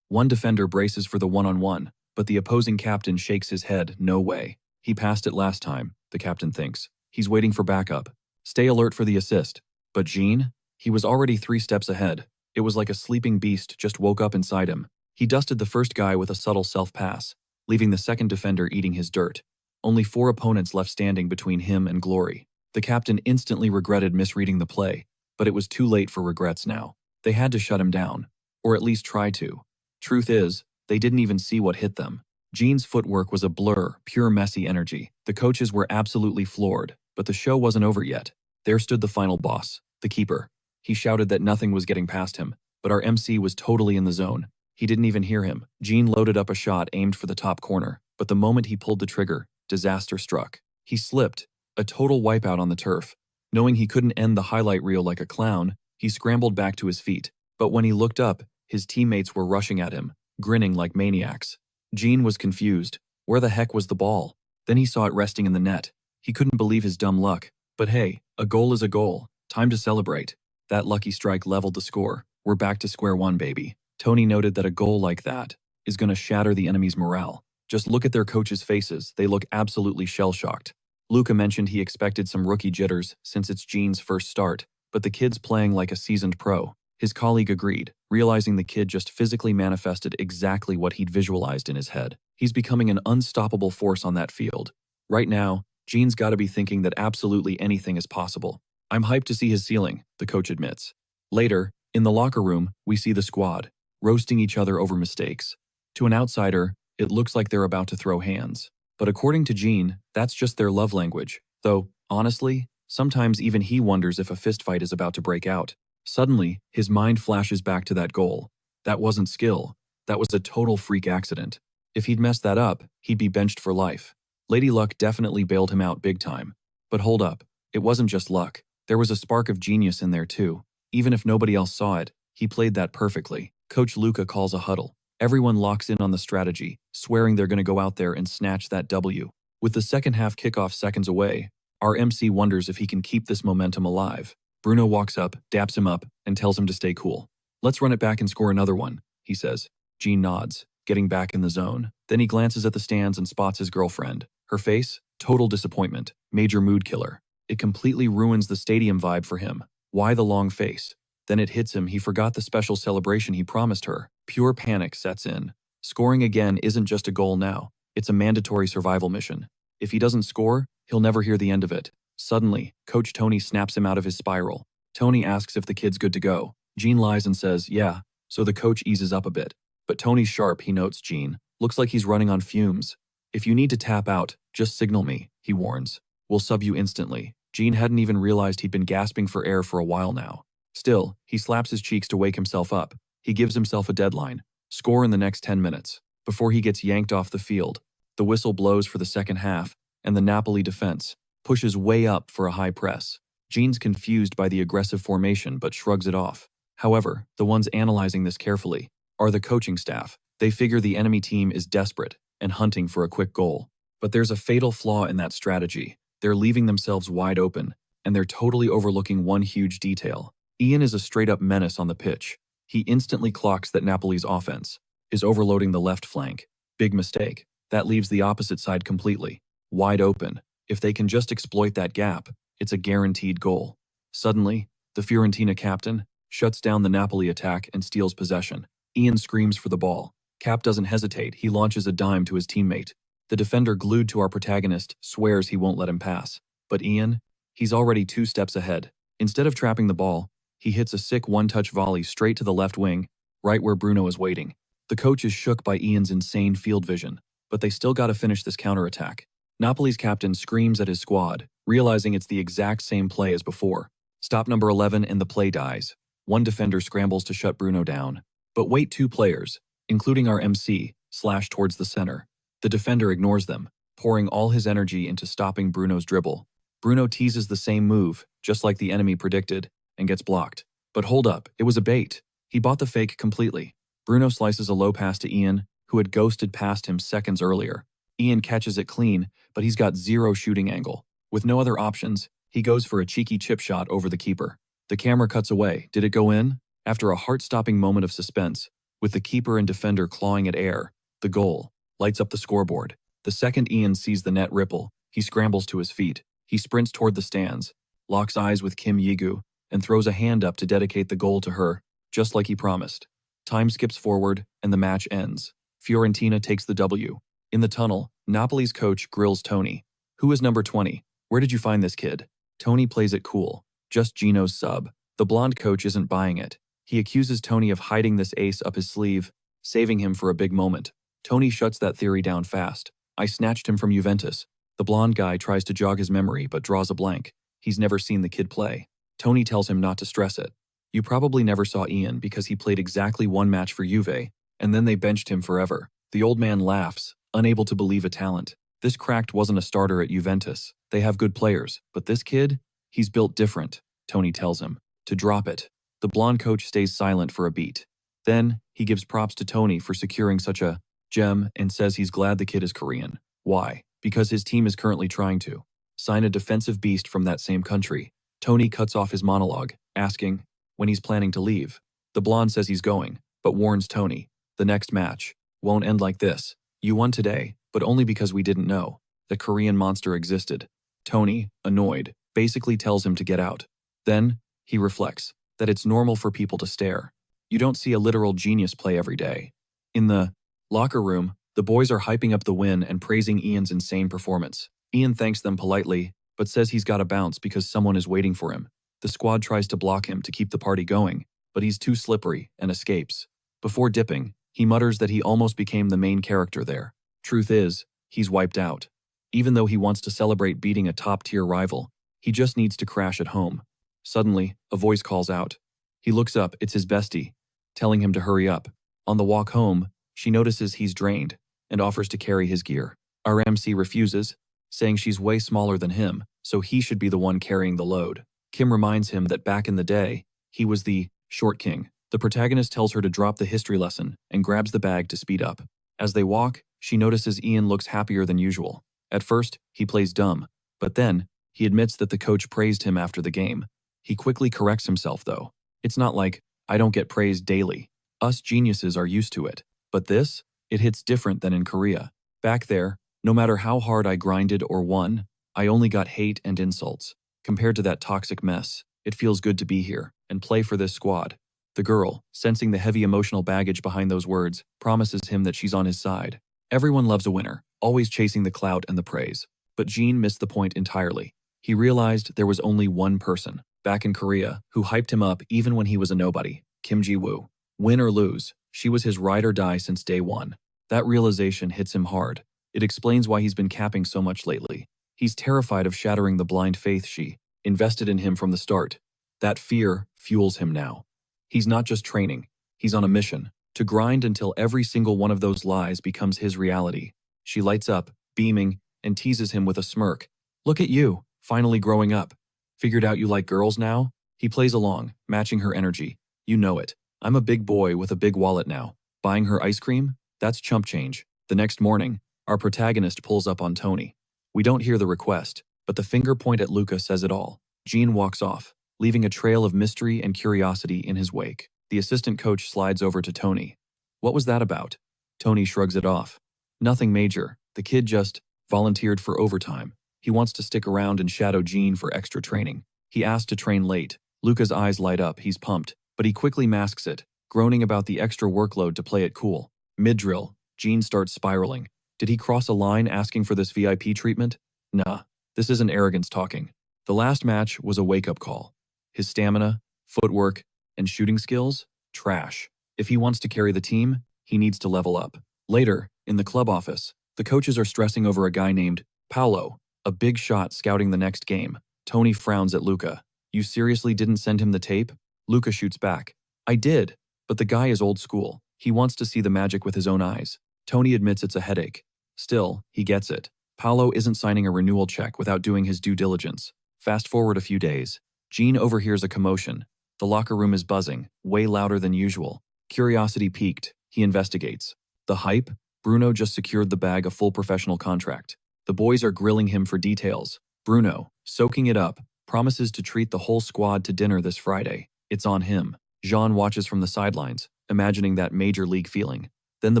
S1: One defender braces for the one-on-one, but the opposing captain shakes his head, no way. He passed it last time, the captain thinks. He's waiting for backup. Stay alert for the assist. But Gene? He was already 3 steps ahead. It was like a sleeping beast just woke up inside him. He dusted the first guy with a subtle self-pass, leaving the second defender eating his dirt. Only 4 opponents left standing between him and glory. The captain instantly regretted misreading the play, but it was too late for regrets now. They had to shut him down, or at least try to. Truth is, they didn't even see what hit them. Gene's footwork was a blur, pure messy energy. The coaches were absolutely floored, but the show wasn't over yet. There stood the final boss, the keeper. He shouted that nothing was getting past him, but our MC was totally in the zone. He didn't even hear him. Gene loaded up a shot aimed for the top corner, but the moment he pulled the trigger, disaster struck. He slipped, a total wipeout on the turf. Knowing he couldn't end the highlight reel like a clown, he scrambled back to his feet. But when he looked up, his teammates were rushing at him, grinning like maniacs. Gene was confused. Where the heck was the ball? Then he saw it resting in the net. He couldn't believe his dumb luck. But hey, a goal is a goal. Time to celebrate. That lucky strike leveled the score. We're back to square one, baby. Tony noted that a goal like that is going to shatter the enemy's morale. Just look at their coaches' faces. They look absolutely shell-shocked. Luca mentioned he expected some rookie jitters since it's Gene's first start, but the kid's playing like a seasoned pro. His colleague agreed, realizing the kid just physically manifested exactly what he'd visualized in his head. He's becoming an unstoppable force on that field. Right now, Gene's got to be thinking that absolutely anything is possible. I'm hyped to see his ceiling, the coach admits. Later, in the locker room, we see the squad, roasting each other over mistakes. To an outsider, it looks like they're about to throw hands. But according to Gene, that's just their love language. Though, honestly, sometimes even he wonders if a fistfight is about to break out. Suddenly, his mind flashes back to that goal. That wasn't skill. That was a total freak accident. If he'd messed that up, he'd be benched for life. Lady Luck definitely bailed him out big time. But hold up, it wasn't just luck. There was a spark of genius in there too. Even if nobody else saw it, he played that perfectly. Coach Luca calls a huddle. Everyone locks in on the strategy, swearing they're going to go out there and snatch that W. With the second half kickoff seconds away, our MC wonders if he can keep this momentum alive. Bruno walks up, daps him up, and tells him to stay cool. Let's run it back and score another one, he says. Gene nods, getting back in the zone. Then he glances at the stands and spots his girlfriend. Her face? Total disappointment. Major mood killer. It completely ruins the stadium vibe for him. Why the long face? Then it hits him he forgot the special celebration he promised her. Pure panic sets in. Scoring again isn't just a goal now. It's a mandatory survival mission. If he doesn't score, he'll never hear the end of it. Suddenly, Coach Tony snaps him out of his spiral. Tony asks if the kid's good to go. Gene lies and says, yeah, so the coach eases up a bit. But Tony's sharp, he notes Gene. Looks like he's running on fumes. If you need to tap out, just signal me, he warns. We'll sub you instantly. Gene hadn't even realized he'd been gasping for air for a while now. Still, he slaps his cheeks to wake himself up. He gives himself a deadline. Score in the next 10 minutes. Before he gets yanked off the field, the whistle blows for the second half, and the Napoli defense pushes way up for a high press. Jean's confused by the aggressive formation but shrugs it off. However, the ones analyzing this carefully are the coaching staff. They figure the enemy team is desperate and hunting for a quick goal. But there's a fatal flaw in that strategy. They're leaving themselves wide open, and they're totally overlooking one huge detail. Ian is a straight-up menace on the pitch. He instantly clocks that Napoli's offense is overloading the left flank. Big mistake. That leaves the opposite side completely wide open. If they can just exploit that gap, it's a guaranteed goal. Suddenly, the Fiorentina captain shuts down the Napoli attack and steals possession. Ian screams for the ball. Cap doesn't hesitate. He launches a dime to his teammate. The defender glued to our protagonist swears he won't let him pass. But Ian, he's already 2 steps ahead. Instead of trapping the ball, he hits a sick one-touch volley straight to the left wing, right where Bruno is waiting. The coach is shook by Ian's insane field vision, but they still gotta finish this counterattack. Napoli's captain screams at his squad, realizing it's the exact same play as before. Stop number 11 and the play dies. One defender scrambles to shut Bruno down. But wait, 2 players, including our MC, slash towards the center. The defender ignores them, pouring all his energy into stopping Bruno's dribble. Bruno teases the same move, just like the enemy predicted, and gets blocked. But hold up, it was a bait. He bought the fake completely. Bruno slices a low pass to Ian, who had ghosted past him seconds earlier. Ian catches it clean, but he's got 0 shooting angle. With no other options, he goes for a cheeky chip shot over the keeper. The camera cuts away. Did it go in? After a heart-stopping moment of suspense, with the keeper and defender clawing at air, the goal lights up the scoreboard. The second Ian sees the net ripple, he scrambles to his feet. He sprints toward the stands, locks eyes with Kim Yigu, and throws a hand up to dedicate the goal to her, just like he promised. Time skips forward, and the match ends. Fiorentina takes the W. In the tunnel, Napoli's coach grills Tony. Who is number 20? Where did you find this kid? Tony plays it cool. Just Gino's sub. The blonde coach isn't buying it. He accuses Tony of hiding this ace up his sleeve, saving him for a big moment. Tony shuts that theory down fast. I snatched him from Juventus. The blonde guy tries to jog his memory but draws a blank. He's never seen the kid play. Tony tells him not to stress it. You probably never saw Ian because he played exactly 1 match for Juve, and then they benched him forever. The old man laughs, unable to believe a talent. This cracked wasn't a starter at Juventus. They have good players, but this kid? He's built different, Tony tells him. To drop it. The blonde coach stays silent for a beat. Then, he gives props to Tony for securing such a gem and says he's glad the kid is Korean. Why? Because his team is currently trying to sign a defensive beast from that same country. Tony cuts off his monologue, asking when he's planning to leave. The blonde says he's going, but warns Tony, the next match won't end like this. You won today, but only because we didn't know the Korean monster existed. Tony, annoyed, basically tells him to get out. Then, he reflects that it's normal for people to stare. You don't see a literal genius play every day. In the locker room, the boys are hyping up the win and praising Ian's insane performance. Ian thanks them politely, but says he's got to bounce because someone is waiting for him. The squad tries to block him to keep the party going, but he's too slippery and escapes. Before dipping, he mutters that he almost became the main character there. Truth is, he's wiped out. Even though he wants to celebrate beating a top-tier rival, he just needs to crash at home. Suddenly, a voice calls out. He looks up, it's his bestie, telling him to hurry up. On the walk home, she notices he's drained and offers to carry his gear. Our MC refuses, saying she's way smaller than him, so he should be the one carrying the load. Kim reminds him that back in the day, he was the short king. The protagonist tells her to drop the history lesson and grabs the bag to speed up. As they walk, she notices Ian looks happier than usual. At first, he plays dumb, but then, he admits that the coach praised him after the game. He quickly corrects himself though. It's not like, I don't get praised daily. Us geniuses are used to it. But this? It hits different than in Korea. Back there, no matter how hard I grinded or won, I only got hate and insults. Compared to that toxic mess, it feels good to be here and play for this squad. The girl, sensing the heavy emotional baggage behind those words, promises him that she's on his side. Everyone loves a winner, always chasing the clout and the praise. But Jean missed the point entirely. He realized there was only one person, back in Korea, who hyped him up even when he was a nobody, Kim Ji-woo. Win or lose, she was his ride or die since day one. That realization hits him hard. It explains why he's been capping so much lately. He's terrified of shattering the blind faith she invested in him from the start. That fear fuels him now. He's not just training, he's on a mission to grind until every single one of those lies becomes his reality. She lights up, beaming, and teases him with a smirk. Look at you, finally growing up. Figured out you like girls now? He plays along, matching her energy. You know it. I'm a big boy with a big wallet now. Buying her ice cream? That's chump change. The next morning, our protagonist pulls up on Tony. We don't hear the request, but the finger point at Luca says it all. Gene walks off, leaving a trail of mystery and curiosity in his wake. The assistant coach slides over to Tony. What was that about? Tony shrugs it off. Nothing major. The kid just volunteered for overtime. He wants to stick around and shadow Gene for extra training. He asked to train late. Luca's eyes light up. He's pumped, but he quickly masks it, groaning about the extra workload to play it cool. Mid-drill, Gene starts spiraling. Did he cross a line asking for this VIP treatment? Nah, this isn't arrogance talking. The last match was a wake-up call. His stamina, footwork, and shooting skills? Trash. If he wants to carry the team, he needs to level up. Later, in the club office, the coaches are stressing over a guy named Paolo, a big shot scouting the next game. Tony frowns at Luca. You seriously didn't send him the tape? Luca shoots back. I did, but the guy is old school. He wants to see the magic with his own eyes. Tony admits it's a headache. Still, he gets it. Paolo isn't signing a renewal check without doing his due diligence. Fast forward a few days. Gene overhears a commotion. The locker room is buzzing, way louder than usual. Curiosity piqued. He investigates. The hype? Bruno just secured the bag a full professional contract. The boys are grilling him for details. Bruno, soaking it up, promises to treat the whole squad to dinner this Friday. It's on him. Jean watches from the sidelines, imagining that major league feeling. Then the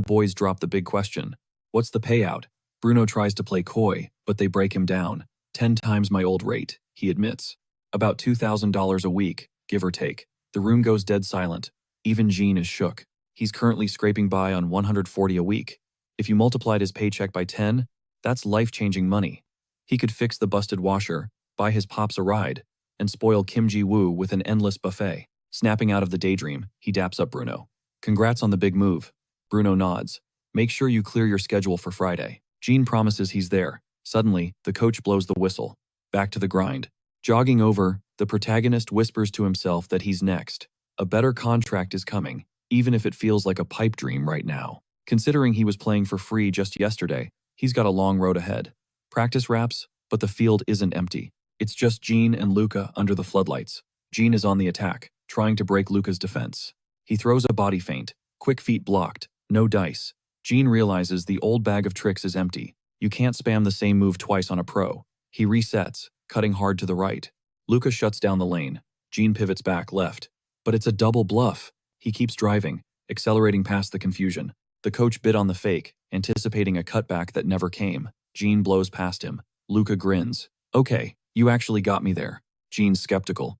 S1: boys drop the big question. What's the payout? Bruno tries to play coy, but they break him down. 10 times my old rate, he admits. About $2,000 a week, give or take. The room goes dead silent. Even Jean is shook. He's currently scraping by on $140 a week. If you multiplied his paycheck by 10, that's life-changing money. He could fix the busted washer, buy his pops a ride, and spoil Kim Ji-woo with an endless buffet. Snapping out of the daydream, he daps up Bruno. Congrats on the big move. Bruno nods. Make sure you clear your schedule for Friday. Gene promises he's there. Suddenly, the coach blows the whistle. Back to the grind. Jogging over, the protagonist whispers to himself that he's next. A better contract is coming, even if it feels like a pipe dream right now. Considering he was playing for free just yesterday, he's got a long road ahead. Practice wraps, but the field isn't empty. It's just Gene and Luca under the floodlights. Gene is on the attack, trying to break Luca's defense. He throws a body feint. Quick feet blocked. No dice. Gene realizes the old bag of tricks is empty. You can't spam the same move twice on a pro. He resets, cutting hard to the right. Luca shuts down the lane. Gene pivots back left. But it's a double bluff. He keeps driving, accelerating past the confusion. The coach bid on the fake, anticipating a cutback that never came. Gene blows past him. Luca grins. Okay, you actually got me there. Gene's skeptical.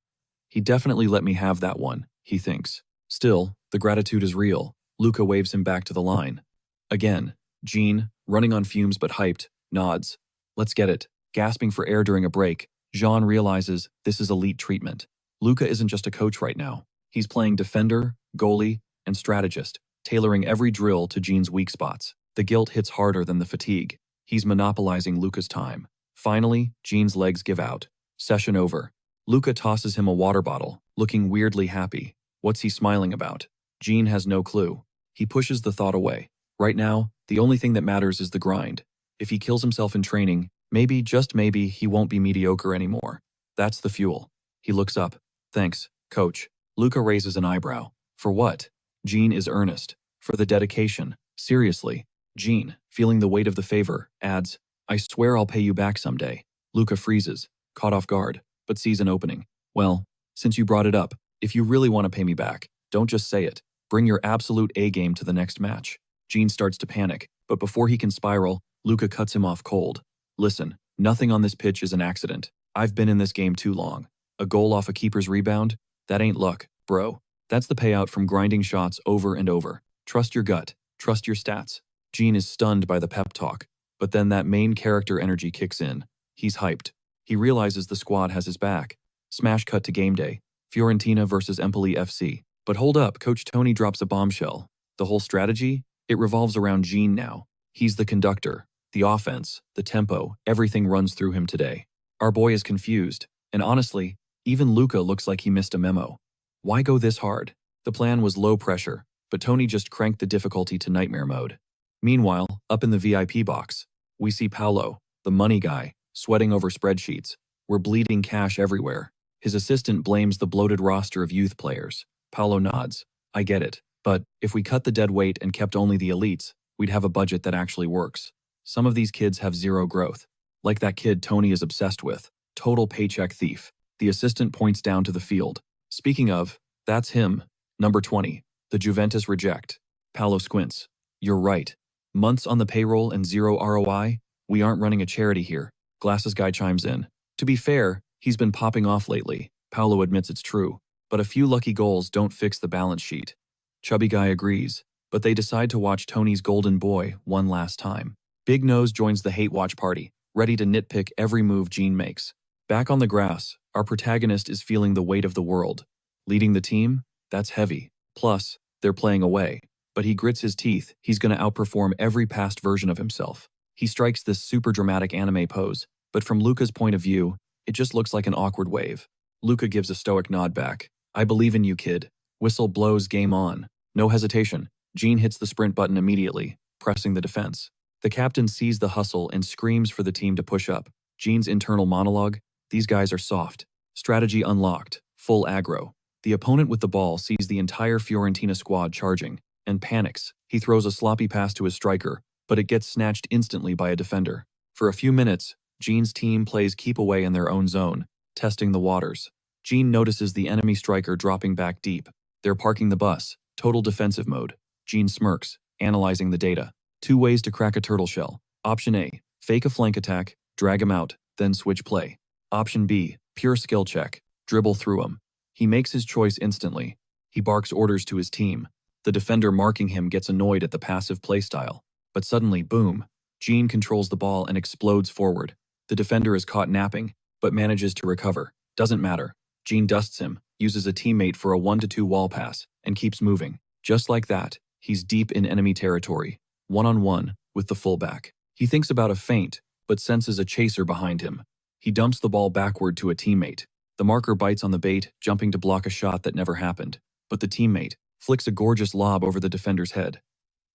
S1: He definitely let me have that one, he thinks. Still, the gratitude is real. Luca waves him back to the line. Again, Gene, running on fumes but hyped, nods. Let's get it. Gasping for air during a break, Jean realizes this is elite treatment. Luca isn't just a coach right now. He's playing defender, goalie, and strategist, tailoring every drill to Gene's weak spots. The guilt hits harder than the fatigue. He's monopolizing Luca's time. Finally, Gene's legs give out. Session over. Luca tosses him a water bottle, looking weirdly happy. What's he smiling about? Gene has no clue. He pushes the thought away. Right now, the only thing that matters is the grind. If he kills himself in training, maybe, just maybe, he won't be mediocre anymore. That's the fuel. He looks up. Thanks, coach. Luca raises an eyebrow. For what? Gene is earnest. For the dedication. Seriously. Gene, feeling the weight of the favor, adds, I swear I'll pay you back someday. Luca freezes, caught off guard, but sees an opening. Well, since you brought it up, if you really want to pay me back, don't just say it. Bring your absolute A game to the next match. Gene starts to panic, but before he can spiral, Luca cuts him off cold. Listen, nothing on this pitch is an accident. I've been in this game too long. A goal off a keeper's rebound? That ain't luck, bro. That's the payout from grinding shots over and over. Trust your gut. Trust your stats. Gene is stunned by the pep talk, but then that main character energy kicks in. He's hyped. He realizes the squad has his back. Smash cut to game day. Fiorentina versus Empoli FC. But hold up, Coach Tony drops a bombshell. The whole strategy? It revolves around Gene now. He's the conductor, the offense, the tempo, everything runs through him today. Our boy is confused, and honestly, even Luca looks like he missed a memo. Why go this hard? The plan was low pressure, but Tony just cranked the difficulty to nightmare mode. Meanwhile, up in the VIP box, we see Paolo, the money guy, sweating over spreadsheets. We're bleeding cash everywhere. His assistant blames the bloated roster of youth players. Paolo nods. I get it. But if we cut the dead weight and kept only the elites, we'd have a budget that actually works. Some of these kids have zero growth. Like that kid Tony is obsessed with. Total paycheck thief. The assistant points down to the field. Speaking of, that's him. Number 20. The Juventus reject. Paolo squints. You're right. Months on the payroll and zero ROI? We aren't running a charity here. Glasses guy chimes in. To be fair, he's been popping off lately. Paolo admits it's true. But a few lucky goals don't fix the balance sheet. Chubby guy agrees, but they decide to watch Tony's golden boy one last time. Big Nose joins the hate watch party, ready to nitpick every move Gene makes. Back on the grass, our protagonist is feeling the weight of the world. Leading the team? That's heavy. Plus, they're playing away. But he grits his teeth. He's going to outperform every past version of himself. He strikes this super dramatic anime pose, but from Luca's point of view, it just looks like an awkward wave. Luca gives a stoic nod back. I believe in you, kid. Whistle blows, game on. No hesitation. Gene hits the sprint button immediately, pressing the defense. The captain sees the hustle and screams for the team to push up. Gene's internal monologue, these guys are soft. Strategy unlocked, full aggro. The opponent with the ball sees the entire Fiorentina squad charging, and panics. He throws a sloppy pass to his striker, but it gets snatched instantly by a defender. For a few minutes, Gene's team plays keep away in their own zone, testing the waters. Gene notices the enemy striker dropping back deep. They're parking the bus, total defensive mode. Gene smirks, analyzing the data. 2 ways to crack a turtle shell. Option A, fake a flank attack, drag him out, then switch play. Option B, pure skill check, dribble through him. He makes his choice instantly. He barks orders to his team. The defender marking him gets annoyed at the passive playstyle. But suddenly, boom, Gene controls the ball and explodes forward. The defender is caught napping, but manages to recover. Doesn't matter. Gene dusts him, uses a teammate for a 1-2 wall pass, and keeps moving. Just like that, he's deep in enemy territory, one-on-one with the fullback. He thinks about a feint, but senses a chaser behind him. He dumps the ball backward to a teammate. The marker bites on the bait, jumping to block a shot that never happened. But the teammate flicks a gorgeous lob over the defender's head.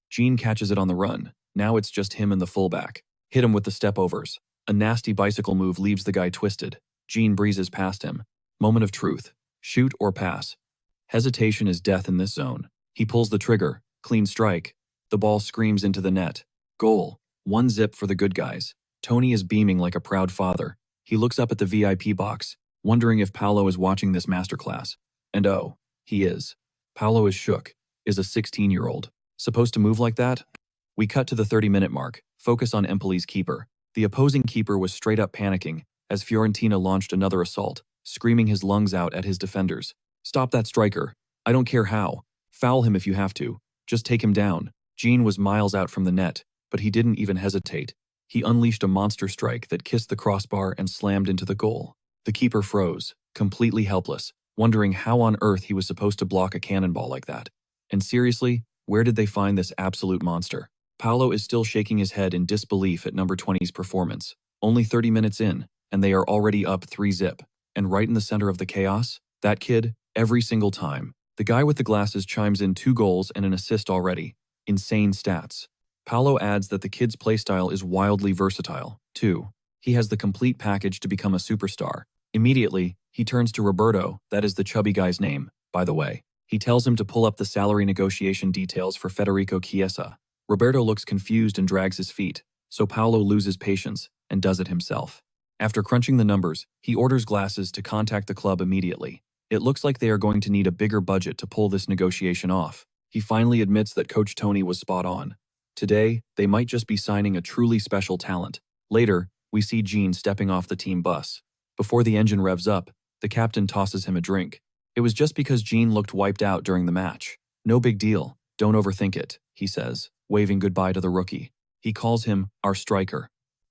S1: Gene catches it on the run. Now it's just him and the fullback. Hit him with the step-overs. A nasty bicycle move leaves the guy twisted. Gene breezes past him. Moment of truth. Shoot or pass. Hesitation is death in this zone. He pulls the trigger. Clean strike. The ball screams into the net. Goal. 1-0 for the good guys. Tony is beaming like a proud father. He looks up at the VIP box, wondering if Paolo is watching this masterclass. And oh, he is. Paolo is shook. Is a 16-year-old supposed to move like that? We cut to the 30-minute mark. Focus on Empoli's keeper. The opposing keeper was straight up panicking as Fiorentina launched another assault, screaming his lungs out at his defenders. Stop that striker. I don't care how. Foul him if you have to. Just take him down. Gene was miles out from the net, but he didn't even hesitate. He unleashed a monster strike that kissed the crossbar and slammed into the goal. The keeper froze, completely helpless, wondering how on earth he was supposed to block a cannonball like that. And seriously, where did they find this absolute monster? Paolo is still shaking his head in disbelief at number 20's performance. Only 30 minutes in, and they are already up 3-0. And right in the center of the chaos, that kid, every single time. The guy with the glasses chimes in 2 goals and an assist already. Insane stats. Paolo adds that the kid's playstyle is wildly versatile, too. He has the complete package to become a superstar. Immediately, he turns to Roberto, that is the chubby guy's name, by the way. He tells him to pull up the salary negotiation details for Federico Chiesa. Roberto looks confused and drags his feet, so Paolo loses patience and does it himself. After crunching the numbers, he orders Glasses to contact the club immediately. It looks like they are going to need a bigger budget to pull this negotiation off. He finally admits that Coach Tony was spot on. Today, they might just be signing a truly special talent. Later, we see Gene stepping off the team bus. Before the engine revs up, the captain tosses him a drink. It was just because Gene looked wiped out during the match. No big deal, don't overthink it, he says, waving goodbye to the rookie. He calls him our striker.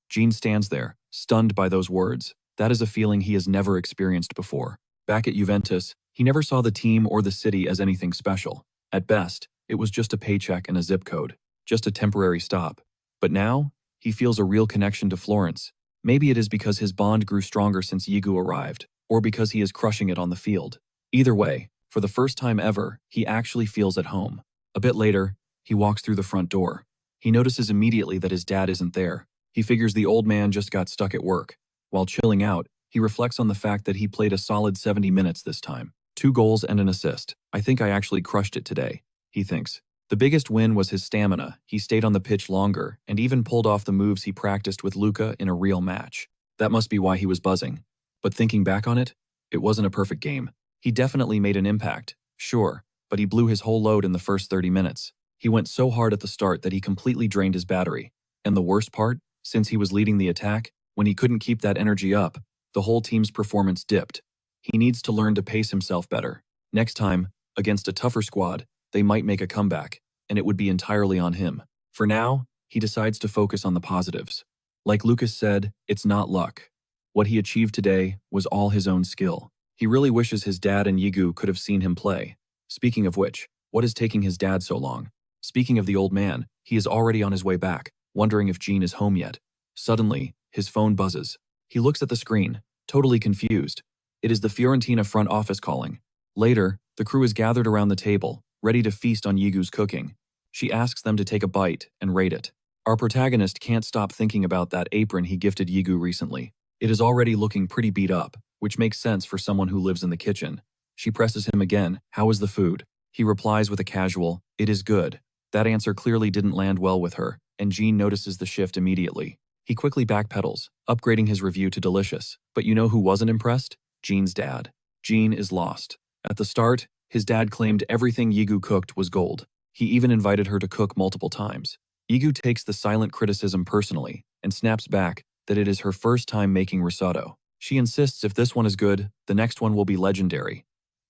S1: Gene stands there, stunned by those words. That is a feeling he has never experienced before. Back at Juventus, he never saw the team or the city as anything special. At best, it was just a paycheck and a zip code. Just a temporary stop. But now, he feels a real connection to Florence. Maybe it is because his bond grew stronger since Yigu arrived, or because he is crushing it on the field. Either way, for the first time ever, he actually feels at home. A bit later, he walks through the front door. He notices immediately that his dad isn't there. He figures the old man just got stuck at work. While chilling out, He reflects on the fact that he played a solid 70 minutes this time. 2 goals and an assist. I think I actually crushed it today, he thinks. The biggest win was his stamina. He stayed on the pitch longer and even pulled off the moves he practiced with Luka in a real match. That must be why he was buzzing. But thinking back on it, it wasn't a perfect game. He definitely made an impact, sure, but he blew his whole load in the first 30 minutes. He went so hard at the start that he completely drained his battery. And the worst part, since he was leading the attack, when he couldn't keep that energy up, the whole team's performance dipped. He needs to learn to pace himself better. Next time, against a tougher squad, they might make a comeback, and it would be entirely on him. For now, he decides to focus on the positives. Like Lucas said, it's not luck. What he achieved today was all his own skill. He really wishes his dad and Yigu could have seen him play. Speaking of which, what is taking his dad so long? Speaking of the old man, he is already on his way back, wondering if Jean is home yet. Suddenly, his phone buzzes. He looks at the screen, totally confused. It is the Fiorentina front office calling. Later, the crew is gathered around the table, ready to feast on Yigu's cooking. She asks them to take a bite and rate it. Our protagonist can't stop thinking about that apron he gifted Yigu recently. It is already looking pretty beat up, which makes sense for someone who lives in the kitchen. She presses him again, "How is the food?" He replies with a casual, "It is good." That answer clearly didn't land well with her, and Jean notices the shift immediately. He quickly backpedals, upgrading his review to delicious. But you know who wasn't impressed? Jean's dad. Jean is lost. At the start, his dad claimed everything Yigu cooked was gold. He even invited her to cook multiple times. Yigu takes the silent criticism personally and snaps back that it is her first time making risotto. She insists if this one is good, the next one will be legendary.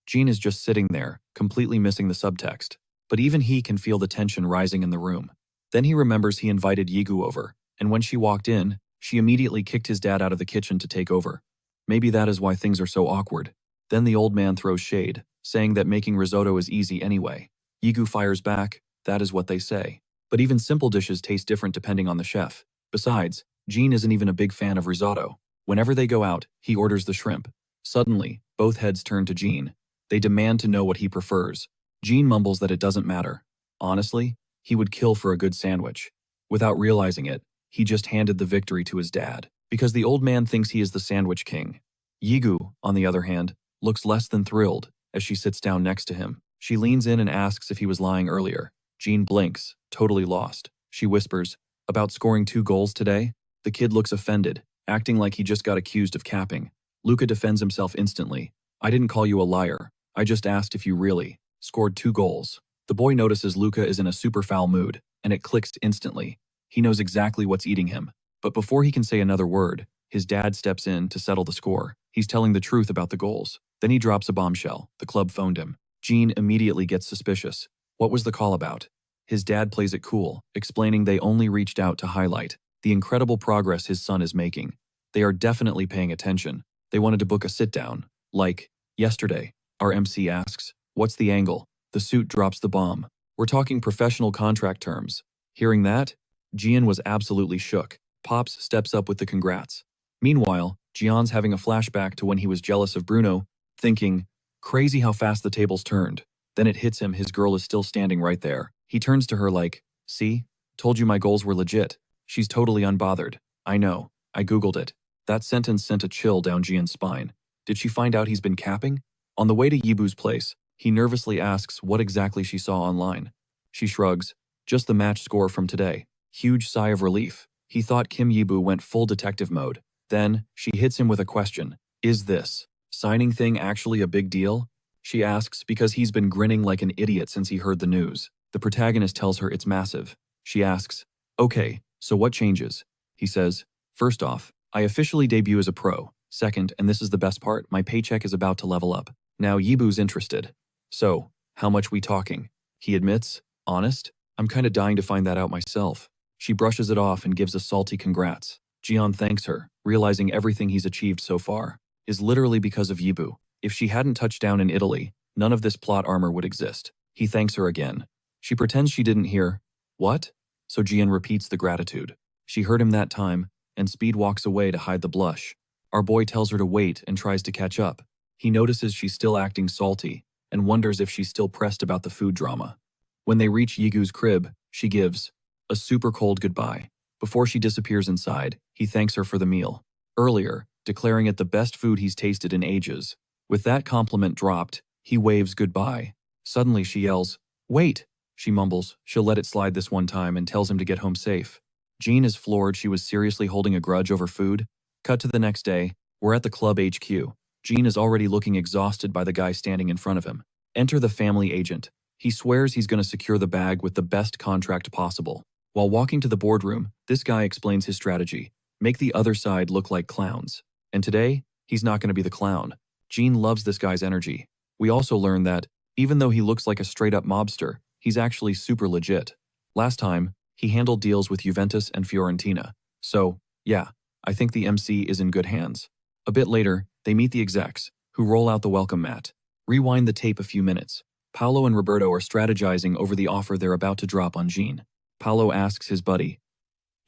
S1: Jean is just sitting there, completely missing the subtext. But even he can feel the tension rising in the room. Then he remembers he invited Yigu over, and when she walked in, she immediately kicked his dad out of the kitchen to take over. Maybe that is why things are so awkward. Then the old man throws shade, saying that making risotto is easy anyway. Yigu fires back, that is what they say. But even simple dishes taste different depending on the chef. Besides, Jean isn't even a big fan of risotto. Whenever they go out, he orders the shrimp. Suddenly, both heads turn to Jean. They demand to know what he prefers. Jean mumbles that it doesn't matter. Honestly, he would kill for a good sandwich. Without realizing it, he just handed the victory to his dad, because the old man thinks he is the sandwich king. Yigu, on the other hand, looks less than thrilled as she sits down next to him. She leans in and asks if he was lying earlier. Jean blinks, totally lost. She whispers, "About scoring 2 goals today?" The kid looks offended, acting like he just got accused of capping. Luca defends himself instantly. "I didn't call you a liar. I just asked if you really scored 2 goals. The boy notices Luca is in a super foul mood, and it clicks instantly. He knows exactly what's eating him. But before he can say another word, his dad steps in to settle the score. He's telling the truth about the goals. Then he drops a bombshell. The club phoned him. Jean immediately gets suspicious. What was the call about? His dad plays it cool, explaining they only reached out to highlight the incredible progress his son is making. They are definitely paying attention. They wanted to book a sit-down. Like, yesterday, our MC asks, "What's the angle?" The suit drops the bomb. "We're talking professional contract terms." Hearing that, Jean was absolutely shook. Pops steps up with the congrats. Meanwhile, Gian's having a flashback to when he was jealous of Bruno, thinking, crazy how fast the tables turned. Then it hits him his girl is still standing right there. He turns to her like, "See? Told you my goals were legit." She's totally unbothered. "I know. I googled it." That sentence sent a chill down Gian's spine. Did she find out he's been capping? On the way to Yibu's place, he nervously asks what exactly she saw online. She shrugs. Just the match score from today. Huge sigh of relief. He thought Kim Yibu went full detective mode. Then, she hits him with a question. "Is this signing thing actually a big deal?" She asks because he's been grinning like an idiot since he heard the news. The protagonist tells her it's massive. She asks, "Okay, so what changes?" He says, "First off, I officially debut as a pro. Second, and this is the best part, my paycheck is about to level up." Now Yibu's interested. "So, how much we talking?" He admits, "Honest? I'm kinda dying to find that out myself." She brushes it off and gives a salty congrats. Gian thanks her, realizing everything he's achieved so far is literally because of Yibu. If she hadn't touched down in Italy, none of this plot armor would exist. He thanks her again. She pretends she didn't hear. "What?" So Gian repeats the gratitude. She heard him that time, and Speed walks away to hide the blush. Our boy tells her to wait and tries to catch up. He notices she's still acting salty, and wonders if she's still pressed about the food drama. When they reach Yigu's crib, she gives a super cold goodbye. Before she disappears inside, he thanks her for the meal. Earlier, declaring it the best food he's tasted in ages. With that compliment dropped, he waves goodbye. Suddenly she yells, "Wait!" She mumbles she'll let it slide this one time and tells him to get home safe. Jean is floored she was seriously holding a grudge over food. Cut to the next day, we're at the club HQ. Jean is already looking exhausted by the guy standing in front of him. Enter the family agent. He swears he's going to secure the bag with the best contract possible. While walking to the boardroom, this guy explains his strategy. Make the other side look like clowns. And today, he's not going to be the clown. Jean loves this guy's energy. We also learn that, even though he looks like a straight-up mobster, he's actually super legit. Last time, he handled deals with Juventus and Fiorentina. So, yeah, I think the MC is in good hands. A bit later, they meet the execs, who roll out the welcome mat. Rewind the tape a few minutes. Paolo and Roberto are strategizing over the offer they're about to drop on Jean. Paolo asks his buddy,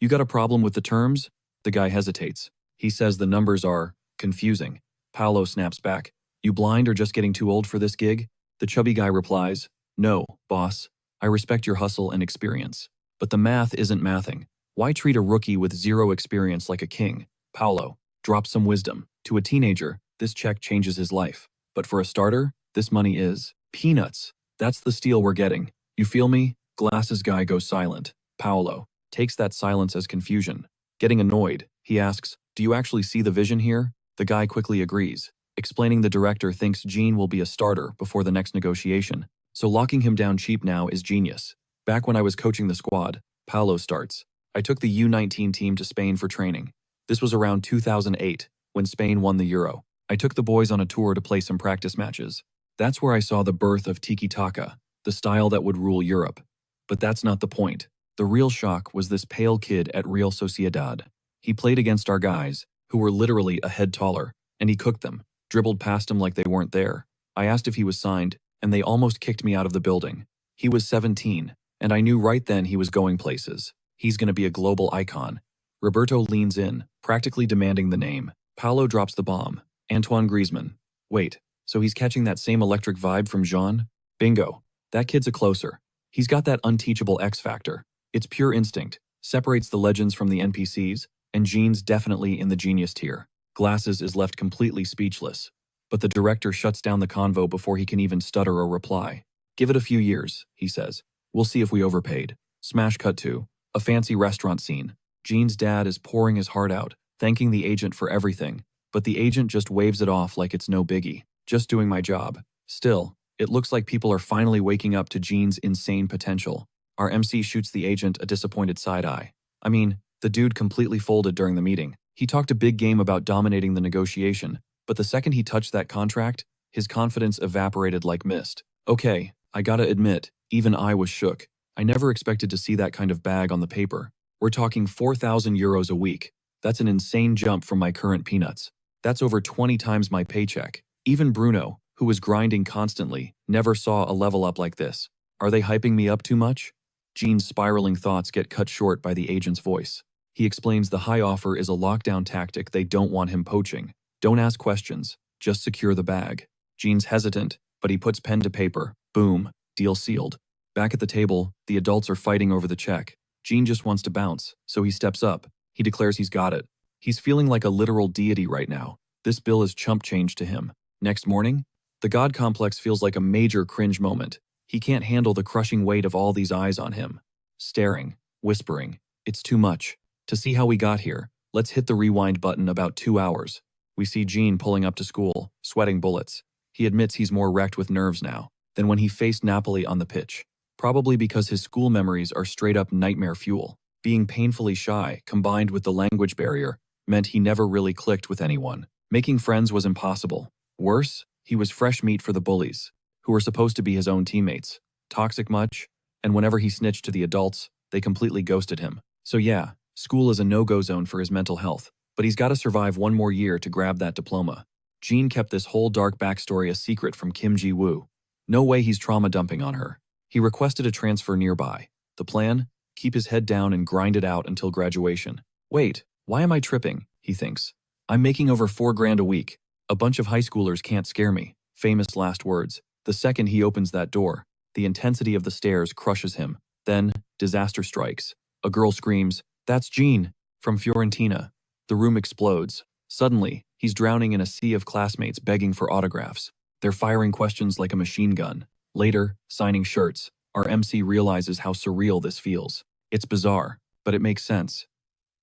S1: "You got a problem with the terms?" The guy hesitates. He says the numbers are confusing. Paolo snaps back, "You blind or just getting too old for this gig?" The chubby guy replies, "No, boss. I respect your hustle and experience. But the math isn't mathing. Why treat a rookie with zero experience like a king?" Paolo, drop some wisdom. To a teenager, this check changes his life. But for a starter, this money is peanuts. That's the steal we're getting. You feel me? Glasses guy goes silent. Paolo takes that silence as confusion. Getting annoyed, he asks, "Do you actually see the vision here?" The guy quickly agrees, explaining the director thinks Jean will be a starter before the next negotiation. So locking him down cheap now is genius. "Back when I was coaching the squad," Paolo starts, "I took the U19 team to Spain for training. This was around 2008, when Spain won the Euro. I took the boys on a tour to play some practice matches. That's where I saw the birth of tiki-taka, the style that would rule Europe. But that's not the point. The real shock was this pale kid at Real Sociedad. He played against our guys, who were literally a head taller, and he cooked them, dribbled past them like they weren't there. I asked if he was signed, and they almost kicked me out of the building. He was 17, and I knew right then he was going places. He's going to be a global icon." Roberto leans in, practically demanding the name. Paolo drops the bomb. "Antoine Griezmann." "Wait, so he's catching that same electric vibe from Jean?" "Bingo. That kid's a closer. He's got that unteachable X factor. It's pure instinct, separates the legends from the NPCs, and Jean's definitely in the genius tier." Glasses is left completely speechless. But the director shuts down the convo before he can even stutter a reply. "Give it a few years," he says. "We'll see if we overpaid." Smash cut to a fancy restaurant scene. Jean's dad is pouring his heart out, thanking the agent for everything, but the agent just waves it off like it's no biggie. "Just doing my job." Still, it looks like people are finally waking up to Jean's insane potential. Our MC shoots the agent a disappointed side eye. I mean, the dude completely folded during the meeting. He talked a big game about dominating the negotiation, but the second he touched that contract, his confidence evaporated like mist. Okay, I gotta admit, even I was shook. I never expected to see that kind of bag on the paper. We're talking 4,000 euros a week. That's an insane jump from my current peanuts. That's over 20 times my paycheck. Even Bruno, who was grinding constantly, never saw a level up like this. Are they hyping me up too much? Jean's spiraling thoughts get cut short by the agent's voice. He explains the high offer is a lockdown tactic they don't want him poaching. Don't ask questions, just secure the bag. Jean's hesitant, but he puts pen to paper. Boom, deal sealed. Back at the table, the adults are fighting over the check. Jean just wants to bounce, so he steps up. He declares he's got it. He's feeling like a literal deity right now. This bill is chump change to him. Next morning, the god complex feels like a major cringe moment. He can't handle the crushing weight of all these eyes on him. Staring, whispering, "It's too much. To see how we got here, let's hit the rewind button about 2 hours." We see Jean pulling up to school, sweating bullets. He admits he's more wrecked with nerves now than when he faced Napoli on the pitch. Probably because his school memories are straight-up nightmare fuel. Being painfully shy, combined with the language barrier, meant he never really clicked with anyone. Making friends was impossible. Worse, he was fresh meat for the bullies, who were supposed to be his own teammates. Toxic much? And whenever he snitched to the adults, they completely ghosted him. So yeah, school is a no-go zone for his mental health, but he's got to survive one more year to grab that diploma. Jean kept this whole dark backstory a secret from Kim Ji-woo. No way he's trauma dumping on her. He requested a transfer nearby. The plan? Keep his head down and grind it out until graduation. Wait, why am I tripping? He thinks. I'm making over $4,000 a week. A bunch of high schoolers can't scare me. Famous last words. The second he opens that door, the intensity of the stares crushes him. Then, disaster strikes. A girl screams, "That's Jean, from Fiorentina." The room explodes. Suddenly, He's drowning in a sea of classmates begging for autographs. They're firing questions like a machine gun. Later, signing shirts, our MC realizes how surreal this feels. It's bizarre, but it makes sense.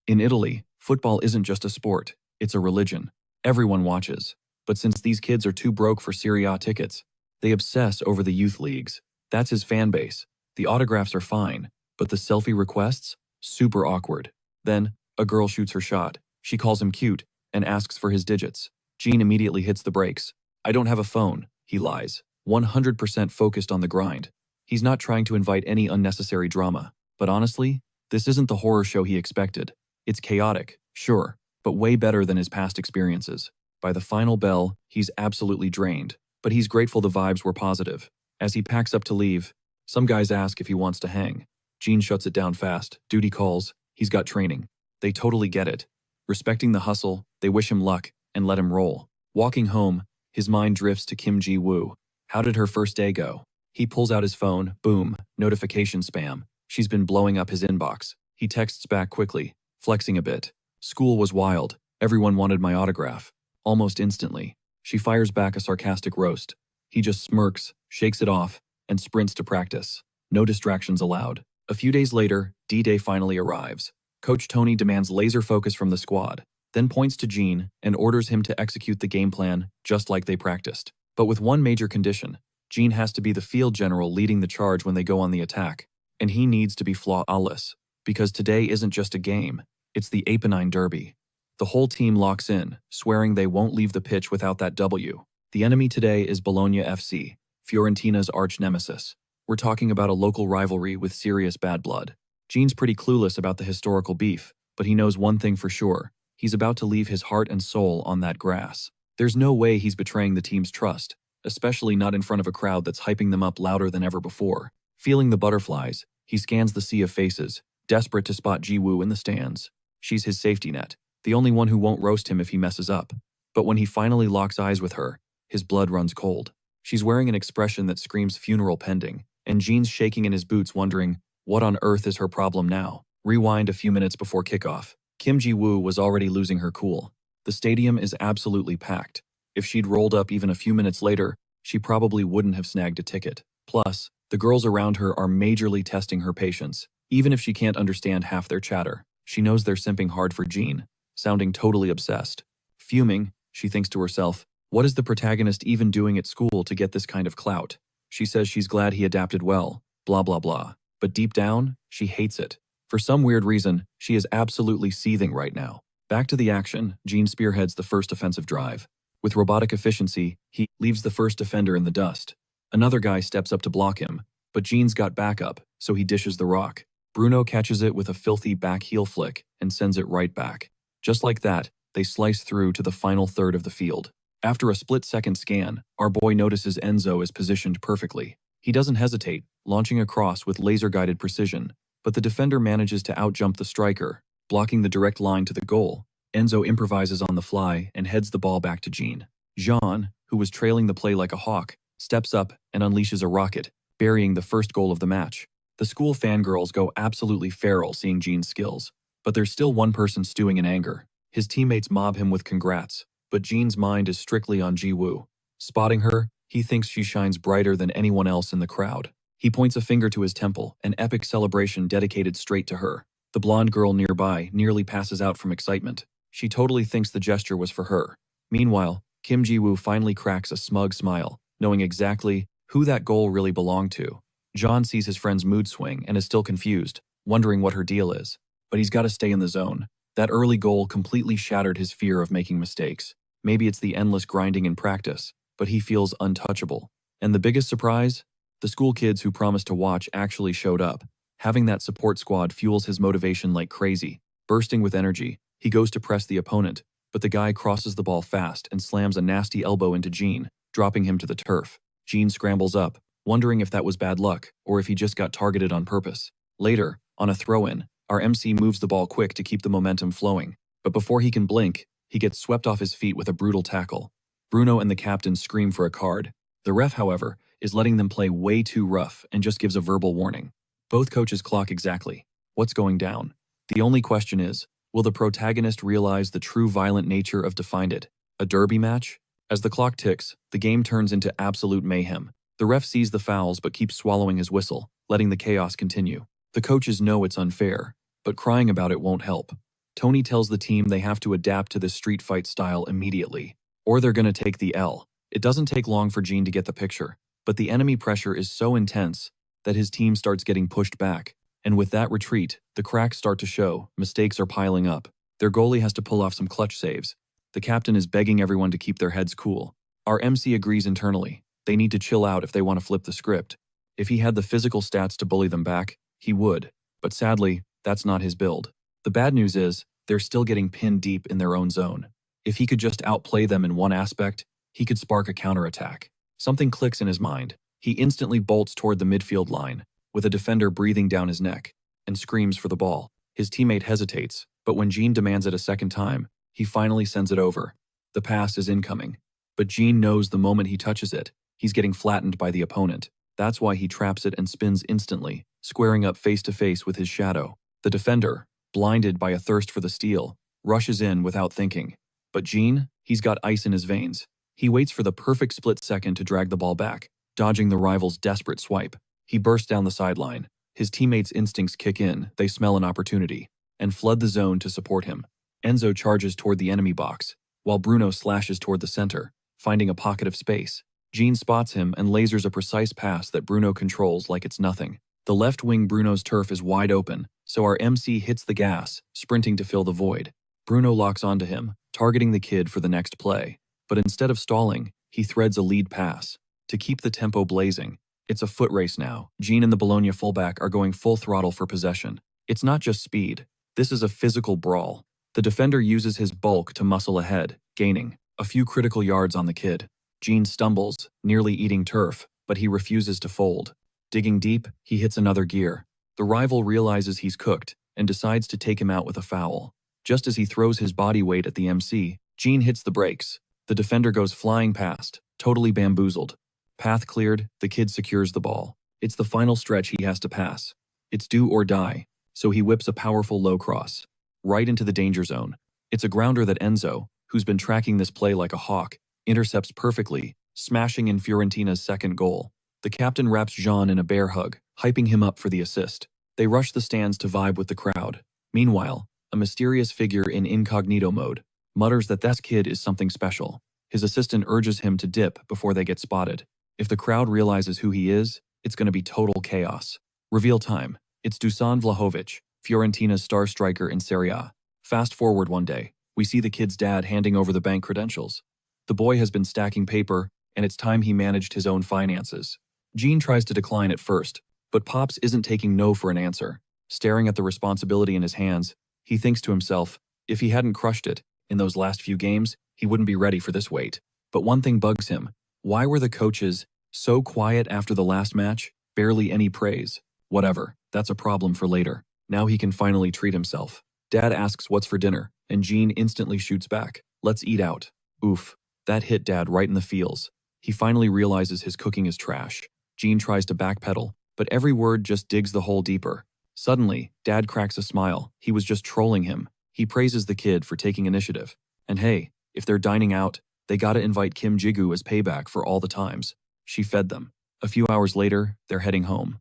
S1: In Italy, football isn't just a sport, it's a religion. Everyone watches. But since these kids are too broke for Serie A tickets, they obsess over the youth leagues. That's his fan base. The autographs are fine, but the selfie requests? Super awkward. Then, a girl shoots her shot. She calls him cute and asks for his digits. Gene immediately hits the brakes. I don't have a phone, he lies, 100% focused on the grind. He's not trying to invite any unnecessary drama. But honestly, this isn't the horror show he expected. It's chaotic, sure, but way better than his past experiences. By the final bell, he's absolutely drained, but he's grateful the vibes were positive. As he packs up to leave, some guys ask if he wants to hang. Gene shuts it down fast. Duty calls. He's got training. They totally get it. Respecting the hustle, they wish him luck and let him roll. Walking home, his mind drifts to Kim Ji-woo. How did her first day go? He pulls out his phone. Boom. Notification spam. She's been blowing up his inbox. He texts back quickly, flexing a bit. School was wild. Everyone wanted my autograph. Almost instantly, she fires back a sarcastic roast. He just smirks, shakes it off, and sprints to practice. No distractions allowed. A few days later, D-Day finally arrives. Coach Tony demands laser focus from the squad, then points to Gene and orders him to execute the game plan just like they practiced. But with one major condition, Gene has to be the field general leading the charge when they go on the attack, and he needs to be flawless, because today isn't just a game, it's the Apennine Derby. The whole team locks in, swearing they won't leave the pitch without that W. The enemy today is Bologna FC, Fiorentina's arch-nemesis. We're talking about a local rivalry with serious bad blood. Gene's pretty clueless about the historical beef, but he knows one thing for sure. He's about to leave his heart and soul on that grass. There's no way he's betraying the team's trust, especially not in front of a crowd that's hyping them up louder than ever before. Feeling the butterflies, he scans the sea of faces, desperate to spot Ji-woo in the stands. She's his safety net, the only one who won't roast him if he messes up. But when he finally locks eyes with her, his blood runs cold. She's wearing an expression that screams funeral pending, and Gene's shaking in his boots wondering, what on earth is her problem now? Rewind a few minutes before kickoff. Kim Ji-woo was already losing her cool. The stadium is absolutely packed. If she'd rolled up even a few minutes later, she probably wouldn't have snagged a ticket. Plus, the girls around her are majorly testing her patience. Even if she can't understand half their chatter, she knows they're simping hard for Gene, sounding totally obsessed. Fuming, she thinks to herself, what is the protagonist even doing at school to get this kind of clout? She says she's glad he adapted well, blah blah blah. But deep down, she hates it. For some weird reason, she is absolutely seething right now. Back to the action, Gene spearheads the first offensive drive. With robotic efficiency, he leaves the first defender in the dust. Another guy steps up to block him, but Gene's got backup, so he dishes the rock. Bruno catches it with a filthy back heel flick and sends it right back. Just like that, they slice through to the final third of the field. After a split-second scan, our boy notices Enzo is positioned perfectly. He doesn't hesitate, launching a cross with laser-guided precision, but the defender manages to outjump the striker, blocking the direct line to the goal. Enzo improvises on the fly and heads the ball back to Gene. Jean, who was trailing the play like a hawk, steps up and unleashes a rocket, burying the first goal of the match. The school fangirls go absolutely feral seeing Gene's skills, but there's still one person stewing in anger. His teammates mob him with congrats, but Gene's mind is strictly on Ji-woo. Spotting her, he thinks she shines brighter than anyone else in the crowd. He points a finger to his temple, an epic celebration dedicated straight to her. The blonde girl nearby nearly passes out from excitement. She totally thinks the gesture was for her. Meanwhile, Kim Ji-woo finally cracks a smug smile, knowing exactly who that goal really belonged to. John sees his friend's mood swing and is still confused, wondering what her deal is. But he's got to stay in the zone. That early goal completely shattered his fear of making mistakes. Maybe it's the endless grinding in practice, but he feels untouchable. And the biggest surprise? The school kids who promised to watch actually showed up. Having that support squad fuels his motivation like crazy. Bursting with energy, he goes to press the opponent, but the guy crosses the ball fast and slams a nasty elbow into Gene, dropping him to the turf. Gene scrambles up, wondering if that was bad luck or if he just got targeted on purpose. Later, on a throw-in, our MC moves the ball quick to keep the momentum flowing, but before he can blink, he gets swept off his feet with a brutal tackle. Bruno and the captain scream for a card. The ref, however, is letting them play way too rough and just gives a verbal warning. Both coaches clock exactly what's going down. The only question is, will the protagonist realize the true violent nature of Defined It? A derby match? As the clock ticks, the game turns into absolute mayhem. The ref sees the fouls but keeps swallowing his whistle, letting the chaos continue. The coaches know it's unfair, but crying about it won't help. Tony tells the team they have to adapt to this street fight style immediately, or they're gonna take the L. It doesn't take long for Gene to get the picture, but the enemy pressure is so intense that his team starts getting pushed back. And with that retreat, the cracks start to show, mistakes are piling up. Their goalie has to pull off some clutch saves. The captain is begging everyone to keep their heads cool. Our MC agrees internally. They need to chill out if they want to flip the script. If he had the physical stats to bully them back, he would. But sadly, that's not his build. The bad news is, they're still getting pinned deep in their own zone. If he could just outplay them in one aspect, he could spark a counterattack. Something clicks in his mind. He instantly bolts toward the midfield line, with a defender breathing down his neck, and screams for the ball. His teammate hesitates, but when Gene demands it a second time, he finally sends it over. The pass is incoming, but Gene knows the moment he touches it, he's getting flattened by the opponent. That's why he traps it and spins instantly, squaring up face to face with his shadow. The defender, blinded by a thirst for the steal, rushes in without thinking. But Gene, he's got ice in his veins. He waits for the perfect split second to drag the ball back, dodging the rival's desperate swipe. He bursts down the sideline. His teammates' instincts kick in, they smell an opportunity, and flood the zone to support him. Enzo charges toward the enemy box, while Bruno slashes toward the center, finding a pocket of space. Gene spots him and lasers a precise pass that Bruno controls like it's nothing. The left wing Bruno's turf is wide open, so our MC hits the gas, sprinting to fill the void. Bruno locks onto him, targeting the kid for the next play. But instead of stalling, he threads a lead pass. To keep the tempo blazing, it's a foot race now. Gene and the Bologna fullback are going full throttle for possession. It's not just speed. This is a physical brawl. The defender uses his bulk to muscle ahead, gaining a few critical yards on the kid. Gene stumbles, nearly eating turf, but he refuses to fold. Digging deep, he hits another gear. The rival realizes he's cooked and decides to take him out with a foul. Just as he throws his body weight at the MC, Gene hits the brakes. The defender goes flying past, totally bamboozled. Path cleared, the kid secures the ball. It's the final stretch he has to pass. It's do or die, so he whips a powerful low cross, right into the danger zone. It's a grounder that Enzo, who's been tracking this play like a hawk, intercepts perfectly, smashing in Fiorentina's second goal. The captain wraps Jean in a bear hug, hyping him up for the assist. They rush the stands to vibe with the crowd. Meanwhile, a mysterious figure in incognito mode mutters that this kid is something special. His assistant urges him to dip before they get spotted. If the crowd realizes who he is, it's going to be total chaos. Reveal time. It's Dusan Vlahovic, Fiorentina's star striker in Serie A. Fast forward one day, we see the kid's dad handing over the bank credentials. The boy has been stacking paper, and it's time he managed his own finances. Gene tries to decline at first, but Pops isn't taking no for an answer. Staring at the responsibility in his hands, he thinks to himself, if he hadn't crushed it in those last few games, he wouldn't be ready for this weight. But one thing bugs him. Why were the coaches so quiet after the last match? Barely any praise. Whatever, that's a problem for later. Now he can finally treat himself. Dad asks what's for dinner, and Gene instantly shoots back. Let's eat out. Oof, that hit Dad right in the feels. He finally realizes his cooking is trash. Gene tries to backpedal, but every word just digs the hole deeper. Suddenly, Dad cracks a smile. He was just trolling him. He praises the kid for taking initiative. And hey, if they're dining out, they gotta invite Kim Jigu as payback for all the times she fed them. A few hours later, they're heading home.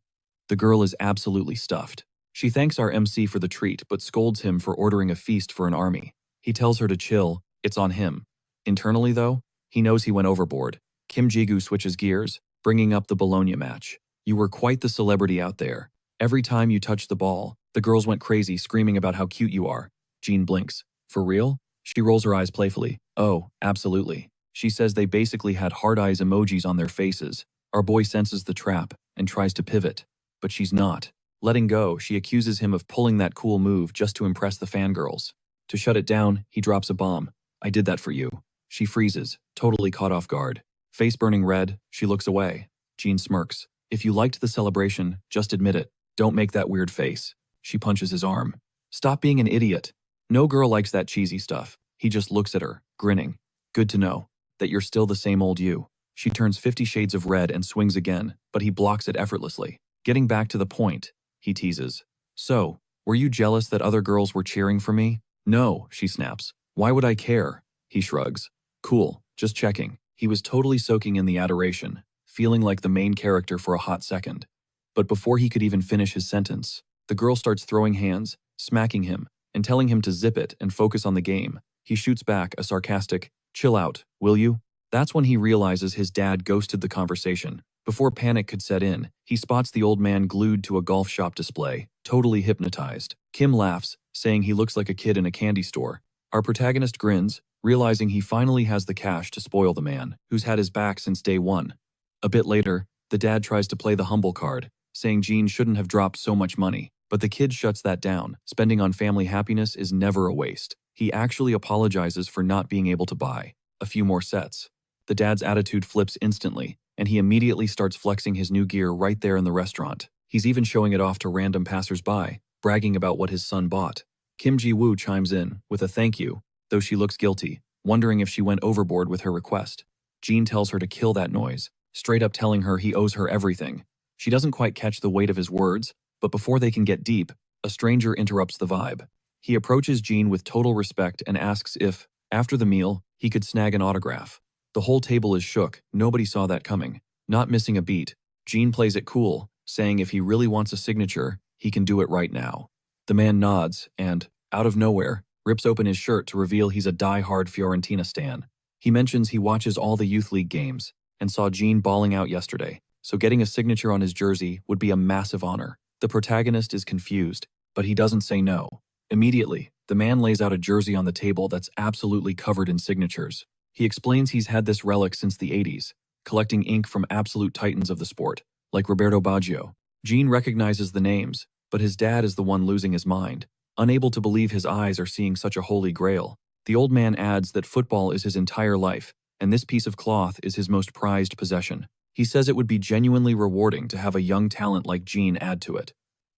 S1: The girl is absolutely stuffed. She thanks our MC for the treat but scolds him for ordering a feast for an army. He tells her to chill, it's on him. Internally though, he knows he went overboard. Kim Jigu switches gears, bringing up the Bologna match. You were quite the celebrity out there. Every time you touched the ball, the girls went crazy screaming about how cute you are. Gene blinks. For real? She rolls her eyes playfully. Oh, absolutely. She says they basically had heart eyes emojis on their faces. Our boy senses the trap and tries to pivot, but she's not. Letting go, she accuses him of pulling that cool move just to impress the fangirls. To shut it down, he drops a bomb. I did that for you. She freezes, totally caught off guard. Face burning red, she looks away. Gene smirks. If you liked the celebration, just admit it. Don't make that weird face. She punches his arm. Stop being an idiot. No girl likes that cheesy stuff. He just looks at her, grinning. Good to know that you're still the same old you. She turns 50 shades of red and swings again, but he blocks it effortlessly. Getting back to the point, he teases. So, were you jealous that other girls were cheering for me? No, she snaps. Why would I care? He shrugs. Cool, just checking. He was totally soaking in the adoration, feeling like the main character for a hot second. But before he could even finish his sentence, the girl starts throwing hands, smacking him, and telling him to zip it and focus on the game. He shoots back a sarcastic, "Chill out, will you?" That's when he realizes his dad ghosted the conversation. Before panic could set in, he spots the old man glued to a golf shop display, totally hypnotized. Kim laughs, saying he looks like a kid in a candy store. Our protagonist grins, realizing he finally has the cash to spoil the man, who's had his back since day one. A bit later, the dad tries to play the humble card, saying Gene shouldn't have dropped so much money, but the kid shuts that down. Spending on family happiness is never a waste. He actually apologizes for not being able to buy a few more sets. The dad's attitude flips instantly, and he immediately starts flexing his new gear right there in the restaurant. He's even showing it off to random passersby, bragging about what his son bought. Kim Ji-woo chimes in with a thank you, though she looks guilty, wondering if she went overboard with her request. Gene tells her to kill that noise, straight up telling her he owes her everything. She doesn't quite catch the weight of his words, but before they can get deep, a stranger interrupts the vibe. He approaches Gene with total respect and asks if, after the meal, he could snag an autograph. The whole table is shook, nobody saw that coming. Not missing a beat, Gene plays it cool, saying if he really wants a signature, he can do it right now. The man nods and, out of nowhere, rips open his shirt to reveal he's a die-hard Fiorentina stan. He mentions he watches all the youth league games and saw Gene balling out yesterday, so getting a signature on his jersey would be a massive honor. The protagonist is confused, but he doesn't say no. Immediately, the man lays out a jersey on the table that's absolutely covered in signatures. He explains he's had this relic since the 80s, collecting ink from absolute titans of the sport, like Roberto Baggio. Gene recognizes the names, but his dad is the one losing his mind, unable to believe his eyes are seeing such a holy grail. The old man adds that football is his entire life, and this piece of cloth is his most prized possession. He says it would be genuinely rewarding to have a young talent like Gene add to it.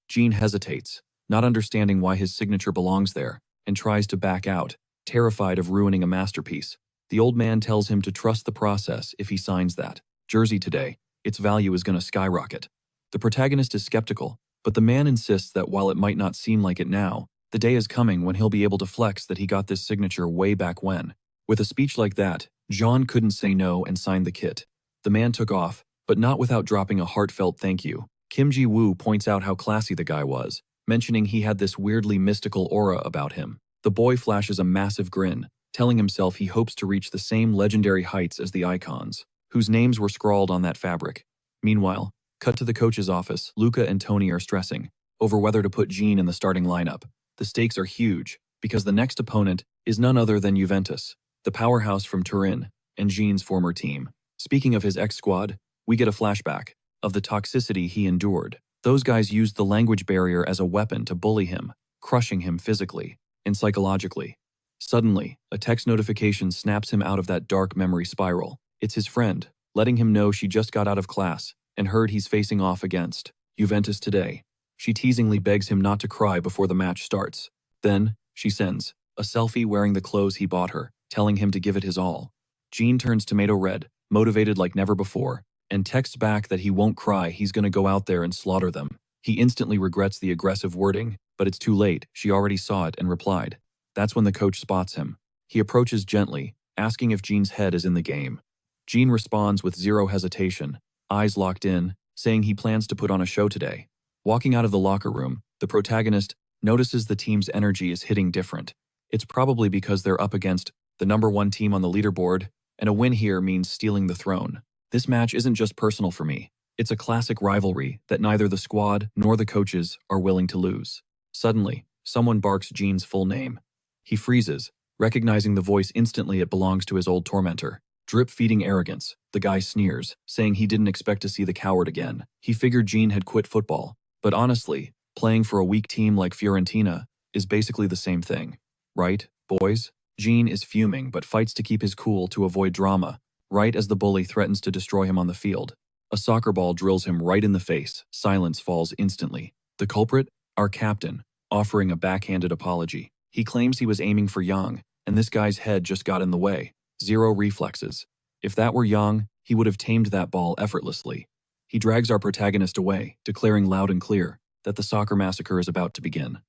S1: Gene hesitates, not understanding why his signature belongs there, and tries to back out, terrified of ruining a masterpiece. The old man tells him to trust the process if he signs that jersey today, its value is going to skyrocket. The protagonist is skeptical, but the man insists that while it might not seem like it now, the day is coming when he'll be able to flex that he got this signature way back when. With a speech like that, Jean couldn't say no and signed the kit. The man took off, but not without dropping a heartfelt thank you. Kim Ji-woo points out how classy the guy was, mentioning he had this weirdly mystical aura about him. The boy flashes a massive grin, telling himself he hopes to reach the same legendary heights as the icons, whose names were scrawled on that fabric. Meanwhile, cut to the coach's office. Luca and Tony are stressing over whether to put Gene in the starting lineup. The stakes are huge, because the next opponent is none other than Juventus, the powerhouse from Turin, and Gene's former team. Speaking of his ex-squad, we get a flashback of the toxicity he endured. Those guys used the language barrier as a weapon to bully him, crushing him physically and psychologically. Suddenly, a text notification snaps him out of that dark memory spiral. It's his friend, letting him know she just got out of class and heard he's facing off against Juventus today. She teasingly begs him not to cry before the match starts. Then, she sends a selfie wearing the clothes he bought her, telling him to give it his all. Gene turns tomato red, motivated like never before, and texts back that he won't cry, he's gonna go out there and slaughter them. He instantly regrets the aggressive wording, but it's too late, she already saw it and replied. That's when the coach spots him. He approaches gently, asking if Gene's head is in the game. Gene responds with zero hesitation, eyes locked in, saying he plans to put on a show today. Walking out of the locker room, the protagonist notices the team's energy is hitting different. It's probably because they're up against the #1 team on the leaderboard, and a win here means stealing the throne. This match isn't just personal for me. It's a classic rivalry that neither the squad nor the coaches are willing to lose. Suddenly, someone barks Gene's full name. He freezes, recognizing the voice instantly it belongs to his old tormentor. Drip-feeding arrogance, the guy sneers, saying he didn't expect to see the coward again. He figured Gene had quit football, but honestly, playing for a weak team like Fiorentina is basically the same thing. Right, boys? Gene is fuming but fights to keep his cool to avoid drama, right as the bully threatens to destroy him on the field. A soccer ball drills him right in the face. Silence falls instantly. The culprit? Our captain, offering a backhanded apology. He claims he was aiming for Yang, and this guy's head just got in the way. Zero reflexes. If that were Yang, he would have tamed that ball effortlessly. He drags our protagonist away, declaring loud and clear that the soccer massacre is about to begin.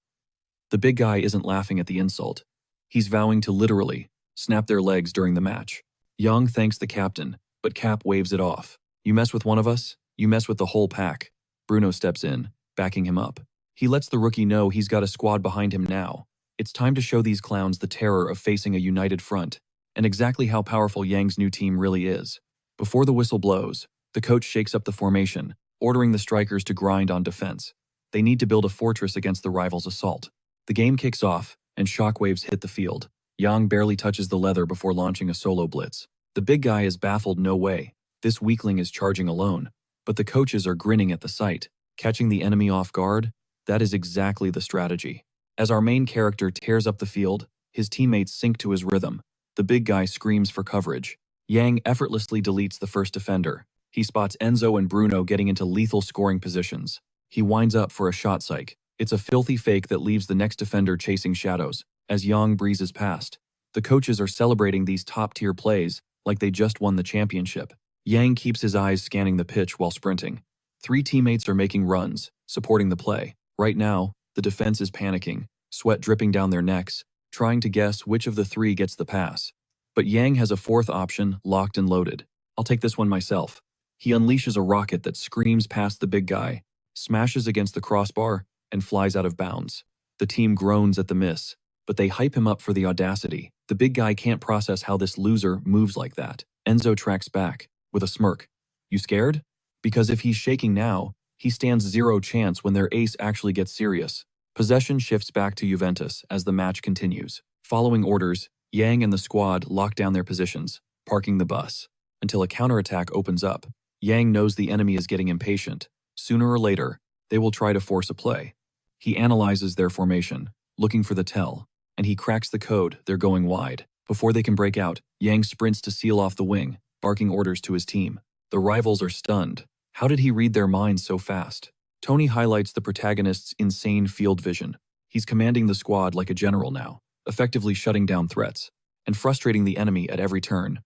S1: The big guy isn't laughing at the insult. He's vowing to literally snap their legs during the match. Yang thanks the captain, but Cap waves it off. You mess with one of us, you mess with the whole pack. Bruno steps in, backing him up. He lets the rookie know he's got a squad behind him now. It's time to show these clowns the terror of facing a united front, and exactly how powerful Yang's new team really is. Before the whistle blows, the coach shakes up the formation, ordering the strikers to grind on defense. They need to build a fortress against the rivals' assault. The game kicks off, and shockwaves hit the field. Yang barely touches the leather before launching a solo blitz. The big guy is baffled. No way. This weakling is charging alone. But the coaches are grinning at the sight. Catching the enemy off guard? That is exactly the strategy. As our main character tears up the field, his teammates sync to his rhythm. The big guy screams for coverage. Yang effortlessly deletes the first defender. He spots Enzo and Bruno getting into lethal scoring positions. He winds up for a shot psych. It's a filthy fake that leaves the next defender chasing shadows. As Yang breezes past, the coaches are celebrating these top-tier plays like they just won the championship. Yang keeps his eyes scanning the pitch while sprinting. 3 teammates are making runs, supporting the play. Right now, the defense is panicking, sweat dripping down their necks, trying to guess which of the 3 gets the pass. But Yang has a 4th option, locked and loaded. I'll take this one myself. He unleashes a rocket that screams past the big guy, smashes against the crossbar, and flies out of bounds. The team groans at the miss, but they hype him up for the audacity. The big guy can't process how this loser moves like that. Enzo tracks back, with a smirk. You scared? Because if he's shaking now, he stands 0 chance when their ace actually gets serious. Possession shifts back to Juventus as the match continues. Following orders, Yang and the squad lock down their positions, parking the bus, until a counterattack opens up. Yang knows the enemy is getting impatient. Sooner or later, they will try to force a play. He analyzes their formation, looking for the tell, and he cracks the code. They're going wide. Before they can break out, Yang sprints to seal off the wing, barking orders to his team. The rivals are stunned. How did he read their minds so fast? Tony highlights the protagonist's insane field vision. He's commanding the squad like a general now, effectively shutting down threats, and frustrating the enemy at every turn.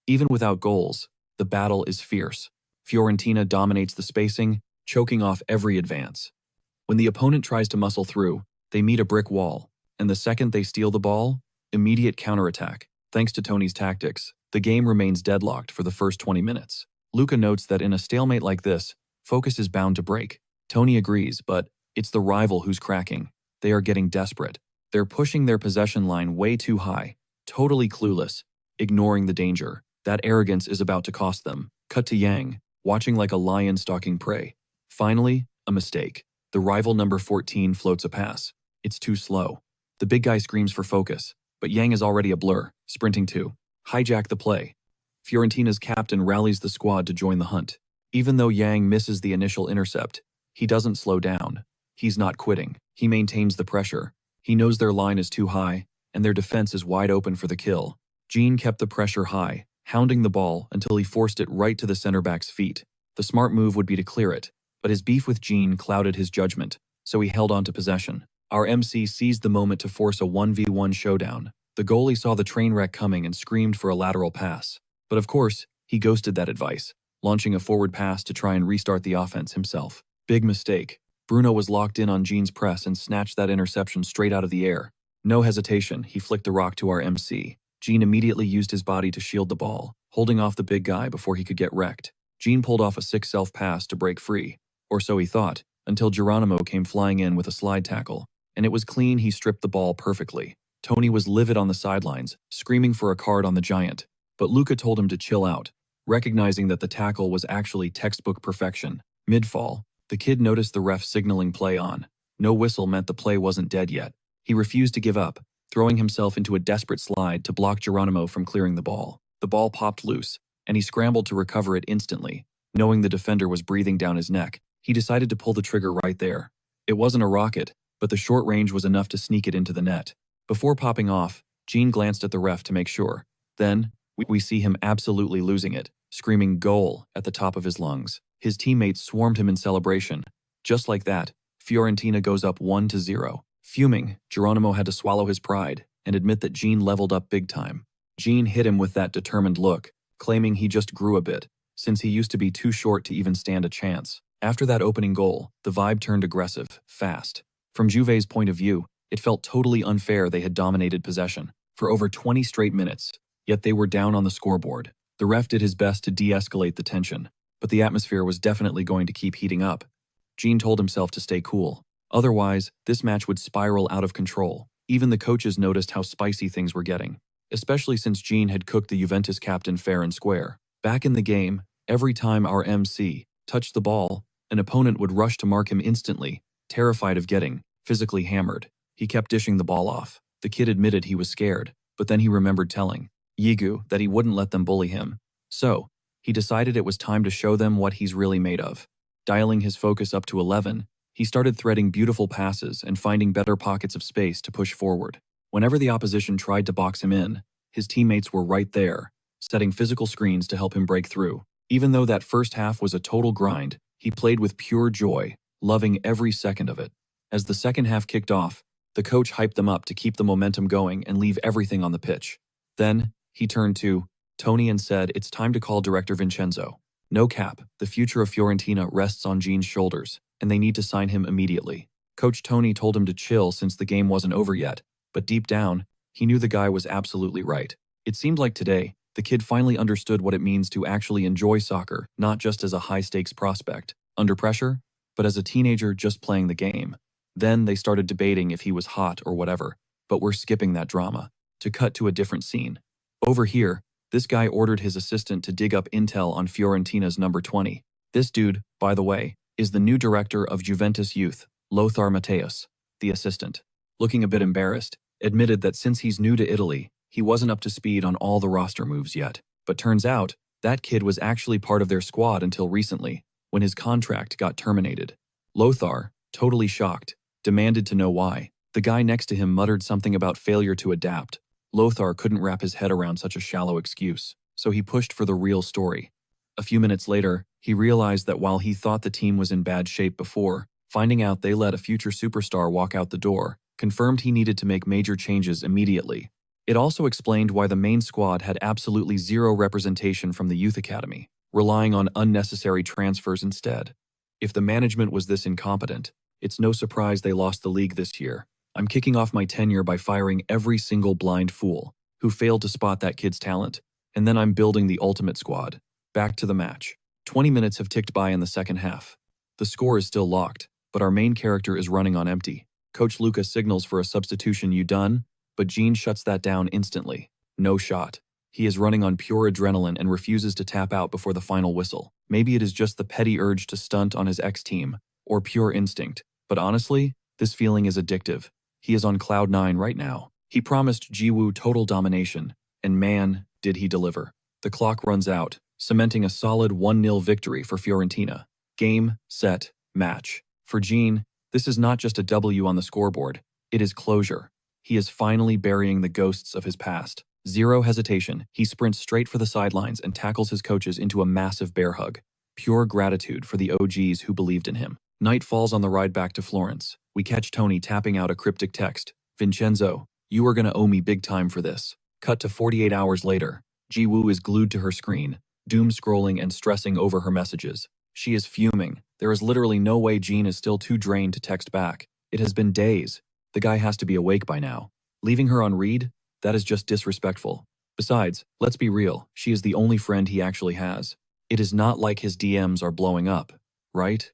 S1: Even without goals, the battle is fierce. Fiorentina dominates the spacing, choking off every advance. When the opponent tries to muscle through, they meet a brick wall, and the second they steal the ball, immediate counterattack. Thanks to Tony's tactics, the game remains deadlocked for the first 20 minutes. Luca notes that in a stalemate like this, focus is bound to break. Tony agrees, but it's the rival who's cracking. They are getting desperate. They're pushing their possession line way too high, totally clueless, ignoring the danger. That arrogance is about to cost them. Cut to Yang, watching like a lion stalking prey. Finally, a mistake. The rival number 14 floats a pass. It's too slow. The big guy screams for focus, but Yang is already a blur, sprinting to hijack the play. Fiorentina's captain rallies the squad to join the hunt. Even though Yang misses the initial intercept, he doesn't slow down. He's not quitting. He maintains the pressure. He knows their line is too high, and their defense is wide open for the kill. Jean kept the pressure high, hounding the ball until he forced it right to the center back's feet. The smart move would be to clear it, but his beef with Jean clouded his judgment, so he held on to possession. Our MC seized the moment to force a 1v1 showdown. The goalie saw the train wreck coming and screamed for a lateral pass. But of course, he ghosted that advice, launching a forward pass to try and restart the offense himself. Big mistake. Bruno was locked in on Jean's press and snatched that interception straight out of the air. No hesitation, he flicked the rock to our MC. Jean immediately used his body to shield the ball, holding off the big guy before he could get wrecked. Jean pulled off a sick self-pass to break free, or so he thought, until Geronimo came flying in with a slide tackle. And it was clean. He stripped the ball perfectly. Tony was livid on the sidelines, screaming for a card on the giant. But Luca told him to chill out, recognizing that the tackle was actually textbook perfection. Mid-fall, the kid noticed the ref signaling play on. No whistle meant the play wasn't dead yet. He refused to give up, throwing himself into a desperate slide to block Geronimo from clearing the ball. The ball popped loose, and he scrambled to recover it instantly. Knowing the defender was breathing down his neck, he decided to pull the trigger right there. It wasn't a rocket, but the short range was enough to sneak it into the net. Before popping off, Jean glanced at the ref to make sure. Then, we see him absolutely losing it, screaming "goal" at the top of his lungs. His teammates swarmed him in celebration. Just like that, Fiorentina goes up 1-0. Fuming, Geronimo had to swallow his pride and admit that Jean leveled up big time. Jean hit him with that determined look, claiming he just grew a bit, since he used to be too short to even stand a chance. After that opening goal, the vibe turned aggressive, fast. From Juve's point of view, it felt totally unfair they had dominated possession. For over 20 straight minutes, yet they were down on the scoreboard. The ref did his best to de-escalate the tension, but the atmosphere was definitely going to keep heating up. Jean told himself to stay cool. Otherwise, this match would spiral out of control. Even the coaches noticed how spicy things were getting, especially since Jean had cooked the Juventus captain fair and square. Back in the game, every time our MC touched the ball, an opponent would rush to mark him instantly, terrified of getting physically hammered. He kept dishing the ball off. The kid admitted he was scared, but then he remembered telling Yigu that he wouldn't let them bully him. So, he decided it was time to show them what he's really made of. Dialing his focus up to 11, he started threading beautiful passes and finding better pockets of space to push forward. Whenever the opposition tried to box him in, his teammates were right there, setting physical screens to help him break through. Even though that first half was a total grind, he played with pure joy, loving every second of it. As the second half kicked off, the coach hyped them up to keep the momentum going and leave everything on the pitch. Then, he turned to Tony and said it's time to call director Vincenzo. No cap, the future of Fiorentina rests on Jean's shoulders, and they need to sign him immediately. Coach Tony told him to chill since the game wasn't over yet, but deep down, he knew the guy was absolutely right. It seemed like today, the kid finally understood what it means to actually enjoy soccer, not just as a high-stakes prospect, under pressure, but as a teenager just playing the game. Then they started debating if he was hot or whatever, but we're skipping that drama. To cut to a different scene. Over here, this guy ordered his assistant to dig up intel on Fiorentina's number 20. This dude, by the way, is the new director of Juventus Youth, Lothar Matthäus. The assistant, looking a bit embarrassed, admitted that since he's new to Italy, he wasn't up to speed on all the roster moves yet. But turns out, that kid was actually part of their squad until recently, when his contract got terminated. Lothar, totally shocked, demanded to know why. The guy next to him muttered something about failure to adapt. Lothar couldn't wrap his head around such a shallow excuse, so he pushed for the real story. A few minutes later, he realized that while he thought the team was in bad shape before, finding out they let a future superstar walk out the door, confirmed he needed to make major changes immediately. It also explained why the main squad had absolutely zero representation from the youth academy, relying on unnecessary transfers instead. If the management was this incompetent, it's no surprise they lost the league this year. I'm kicking off my tenure by firing every single blind fool who failed to spot that kid's talent, and then I'm building the ultimate squad. Back to the match. 20 minutes have ticked by in the second half. The score is still locked, but our main character is running on empty. Coach Luca signals for a substitution. You done? But Jean shuts that down instantly. No shot. He is running on pure adrenaline and refuses to tap out before the final whistle. Maybe it is just the petty urge to stunt on his ex-team, or pure instinct. But honestly, this feeling is addictive. He is on cloud 9 right now. He promised Jiwoo total domination, and man, did he deliver. The clock runs out, cementing a solid 1-0 victory for Fiorentina. Game, set, match. For Jean, this is not just a W on the scoreboard, it is closure. He is finally burying the ghosts of his past. Zero hesitation, he sprints straight for the sidelines and tackles his coaches into a massive bear hug. Pure gratitude for the OGs who believed in him. Night falls on the ride back to Florence. We catch Tony tapping out a cryptic text. Vincenzo, you are gonna owe me big time for this. Cut to 48 hours later. Jiwoo is glued to her screen, doom scrolling and stressing over her messages. She is fuming. There is literally no way Jean is still too drained to text back. It has been days. The guy has to be awake by now. Leaving her on read? That is just disrespectful. Besides, let's be real, she is the only friend he actually has. It is not like his DMs are blowing up, right?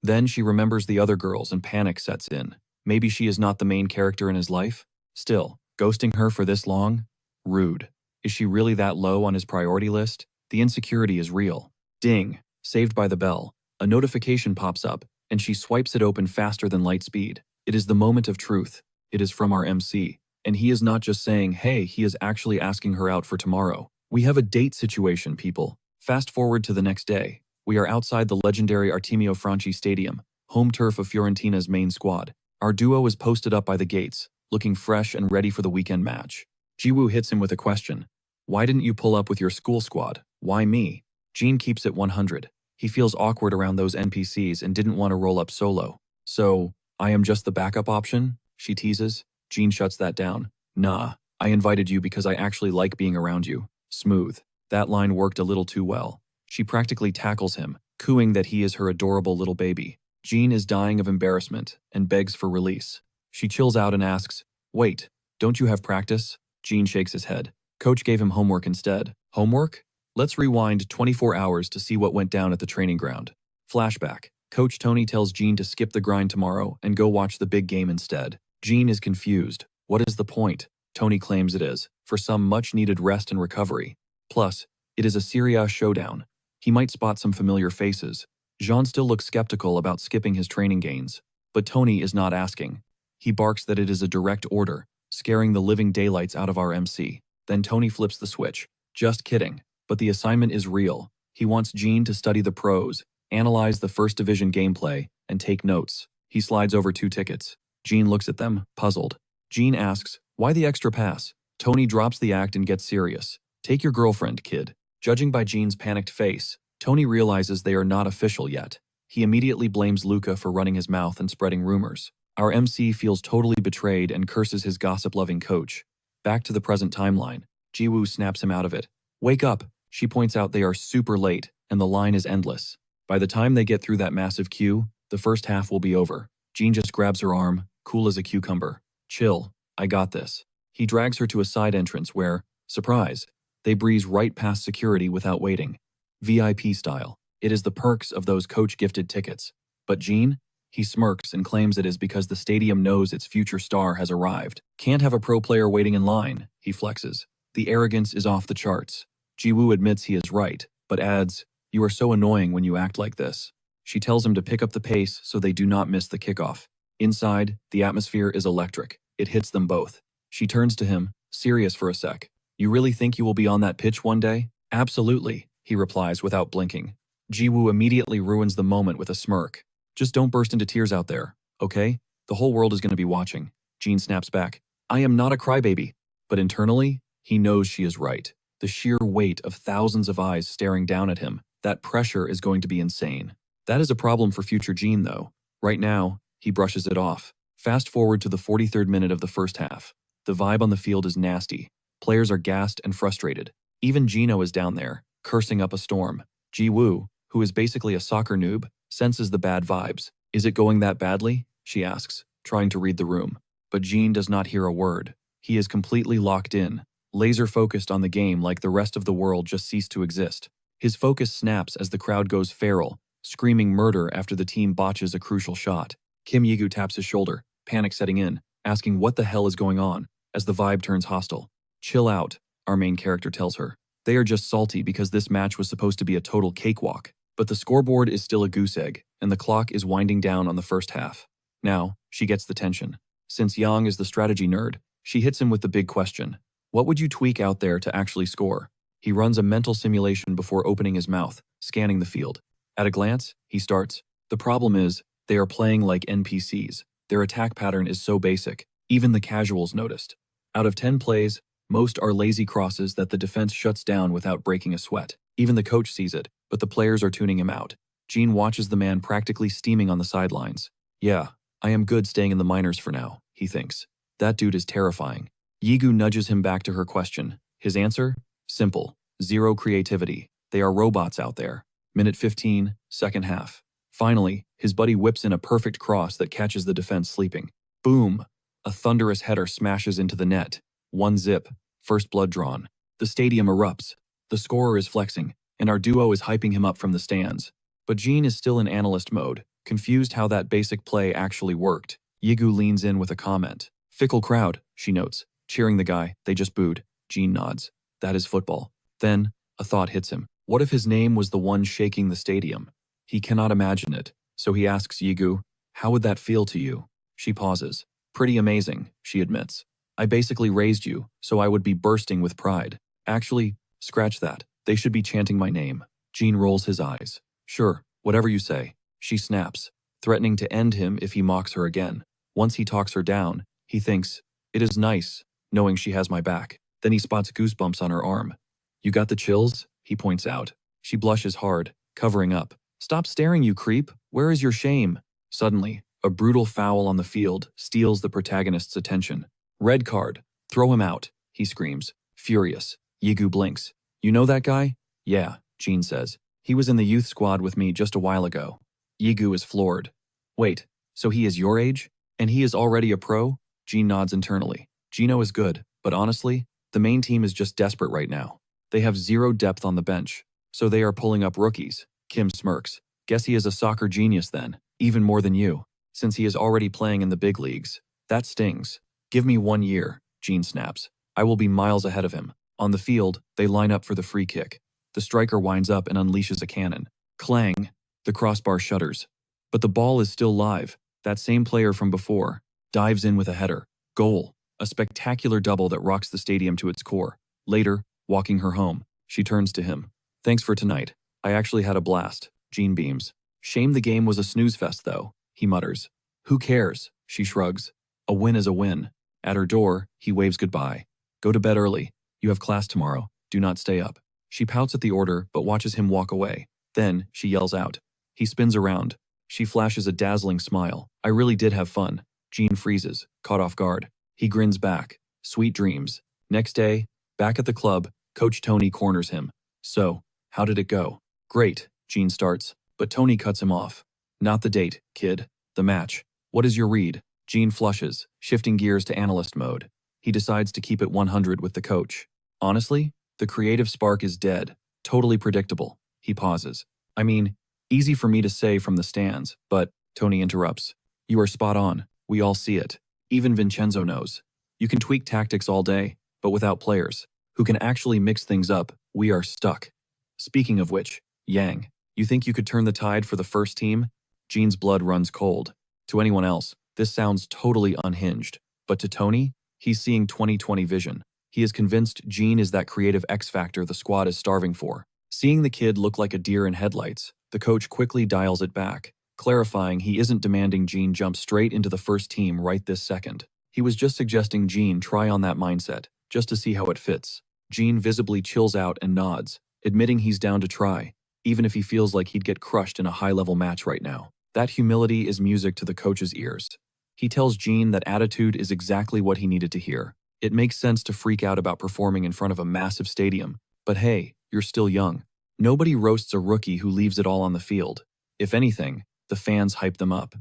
S1: Then she remembers the other girls and panic sets in. Maybe she is not the main character in his life? Still, ghosting her for this long? Rude. Is she really that low on his priority list? The insecurity is real. Ding. Saved by the bell. A notification pops up, and she swipes it open faster than light speed. It is the moment of truth. It is from our MC. And he is not just saying, hey, he is actually asking her out for tomorrow. We have a date situation, people. Fast forward to the next day. We are outside the legendary Artemio Franchi Stadium, home turf of Fiorentina's main squad. Our duo is posted up by the gates, looking fresh and ready for the weekend match. Jiwoo hits him with a question. Why didn't you pull up with your school squad? Why me? Jean keeps it 100. He feels awkward around those NPCs and didn't want to roll up solo. So, I am just the backup option? She teases. Jean shuts that down. Nah, I invited you because I actually like being around you. Smooth. That line worked a little too well. She practically tackles him, cooing that he is her adorable little baby. Jean is dying of embarrassment and begs for release. She chills out and asks, wait, don't you have practice? Jean shakes his head. Coach gave him homework instead. Homework? Let's rewind 24 hours to see what went down at the training ground. Flashback. Coach Tony tells Jean to skip the grind tomorrow and go watch the big game instead. Jean is confused. What is the point? Tony claims it is, for some much-needed rest and recovery. Plus, it is a Serie showdown. He might spot some familiar faces. Jean still looks skeptical about skipping his training gains. But Tony is not asking. He barks that it is a direct order, scaring the living daylights out of our MC. Then Tony flips the switch. Just kidding. But the assignment is real. He wants Jean to study the pros, analyze the first division gameplay, and take notes. He slides over 2 tickets. Jean looks at them, puzzled. Jean asks, "Why the extra pass?" Tony drops the act and gets serious. "Take your girlfriend, kid." Judging by Jean's panicked face, Tony realizes they are not official yet. He immediately blames Luca for running his mouth and spreading rumors. Our MC feels totally betrayed and curses his gossip-loving coach. Back to the present timeline. Jiwoo snaps him out of it. "Wake up." She points out they are super late, and the line is endless. By the time they get through that massive queue, the first half will be over. Jean just grabs her arm, cool as a cucumber. "Chill, I got this." He drags her to a side entrance where, surprise, they breeze right past security without waiting. VIP style. It is the perks of those coach-gifted tickets. But Jean? He smirks and claims it is because the stadium knows its future star has arrived. "Can't have a pro player waiting in line," he flexes. The arrogance is off the charts. Jiwoo admits he is right, but adds, "You are so annoying when you act like this." She tells him to pick up the pace so they do not miss the kickoff. Inside, the atmosphere is electric. It hits them both. She turns to him, serious for a sec. "You really think you will be on that pitch one day?" "Absolutely," he replies without blinking. Jiwoo immediately ruins the moment with a smirk. "Just don't burst into tears out there, okay? The whole world is going to be watching." Jean snaps back. "I am not a crybaby." But internally, he knows she is right. The sheer weight of thousands of eyes staring down at him, that pressure is going to be insane. That is a problem for future Jean, though. Right now, he brushes it off. Fast forward to the 43rd minute of the first half. The vibe on the field is nasty. Players are gassed and frustrated. Even Gino is down there, cursing up a storm. Jiwoo, who is basically a soccer noob, senses the bad vibes. "Is it going that badly?" she asks, trying to read the room. But Jean does not hear a word. He is completely locked in, laser-focused on the game like the rest of the world just ceased to exist. His focus snaps as the crowd goes feral, screaming murder after the team botches a crucial shot. Kim Yigu taps his shoulder, panic setting in, asking what the hell is going on, as the vibe turns hostile. "Chill out," our main character tells her. They are just salty because this match was supposed to be a total cakewalk. But the scoreboard is still a goose egg, and the clock is winding down on the first half. Now, she gets the tension. Since Yang is the strategy nerd, she hits him with the big question. What would you tweak out there to actually score? He runs a mental simulation before opening his mouth, scanning the field. At a glance, he starts. The problem is, they are playing like NPCs. Their attack pattern is so basic, even the casuals noticed. Out of 10 plays, most are lazy crosses that the defense shuts down without breaking a sweat. Even the coach sees it, but the players are tuning him out. Jean watches the man practically steaming on the sidelines. "Yeah, I am good staying in the minors for now," he thinks. That dude is terrifying. Yigu nudges him back to her question. His answer? Simple. Zero creativity. They are robots out there. Minute 15, second half. Finally, his buddy whips in a perfect cross that catches the defense sleeping. Boom! A thunderous header smashes into the net. 1-0, first blood drawn. The stadium erupts. The scorer is flexing, and our duo is hyping him up from the stands. But Jean is still in analyst mode, confused how that basic play actually worked. Yigu leans in with a comment. "Fickle crowd," she notes, cheering the guy they just booed. Jean nods. That is football. Then, a thought hits him. What if his name was the one shaking the stadium? He cannot imagine it, so he asks Yigu, "How would that feel to you?" She pauses. "Pretty amazing," she admits. "I basically raised you, so I would be bursting with pride. Actually, scratch that. They should be chanting my name." Jean rolls his eyes. "Sure, whatever you say." She snaps, threatening to end him if he mocks her again. Once he talks her down, he thinks, it is nice, knowing she has my back. Then he spots goosebumps on her arm. "You got the chills?" he points out. She blushes hard, covering up. "Stop staring, you creep. Where is your shame?" Suddenly, a brutal foul on the field steals the protagonist's attention. "Red card. Throw him out," he screams, furious. Yigu blinks. "You know that guy?" "Yeah," Jean says. "He was in the youth squad with me just a while ago." Yigu is floored. "Wait, so he is your age? And he is already a pro?" Jean nods internally. "Gino is good, but honestly, The main team is just desperate right now. They have zero depth on the bench, so they are pulling up rookies. Kim smirks. Guess he is a soccer genius then, even more than you, since he is already playing in the big leagues. That stings. Give me 1 year, Gene snaps. I will be miles ahead of him. On the field, they line up for the free kick. The striker winds up and unleashes a cannon. Clang! The crossbar shudders. But the ball is still live. That same player from before dives in with a header. Goal. A spectacular double that rocks the stadium to its core. Later, walking her home, she turns to him. Thanks for tonight. I actually had a blast. Gene beams. Shame the game was a snooze fest though, he mutters. Who cares? She shrugs. A win is a win. At her door, he waves goodbye. Go to bed early. You have class tomorrow. Do not stay up. She pouts at the order but watches him walk away. Then, she yells out. He spins around. She flashes a dazzling smile. I really did have fun. Gene freezes, caught off guard. He grins back. Sweet dreams. Next day, back at the club, Coach Tony corners him. So, how did it go? Great, Gene starts, but Tony cuts him off. Not the date, kid. The match. What is your read? Gene flushes, shifting gears to analyst mode. He decides to keep it 100 with the coach. Honestly, the creative spark is dead. Totally predictable. He pauses. I mean, easy for me to say from the stands, but, Tony interrupts. You are spot on. We all see it. Even Vincenzo knows. You can tweak tactics all day, but without players who can actually mix things up, we are stuck. Speaking of which, Yang, you think you could turn the tide for the first team? Gene's blood runs cold. To anyone else, this sounds totally unhinged. But to Tony, he's seeing 2020 vision. He is convinced Gene is that creative X factor the squad is starving for. Seeing the kid look like a deer in headlights, the coach quickly dials it back, clarifying he isn't demanding Gene jump straight into the first team right this second. He was just suggesting Gene try on that mindset, just to see how it fits. Gene visibly chills out and nods, admitting he's down to try, even if he feels like he'd get crushed in a high-level match right now. That humility is music to the coach's ears. He tells Gene that attitude is exactly what he needed to hear. It makes sense to freak out about performing in front of a massive stadium, but hey, you're still young. Nobody roasts a rookie who leaves it all on the field. If anything, the fans hype them up.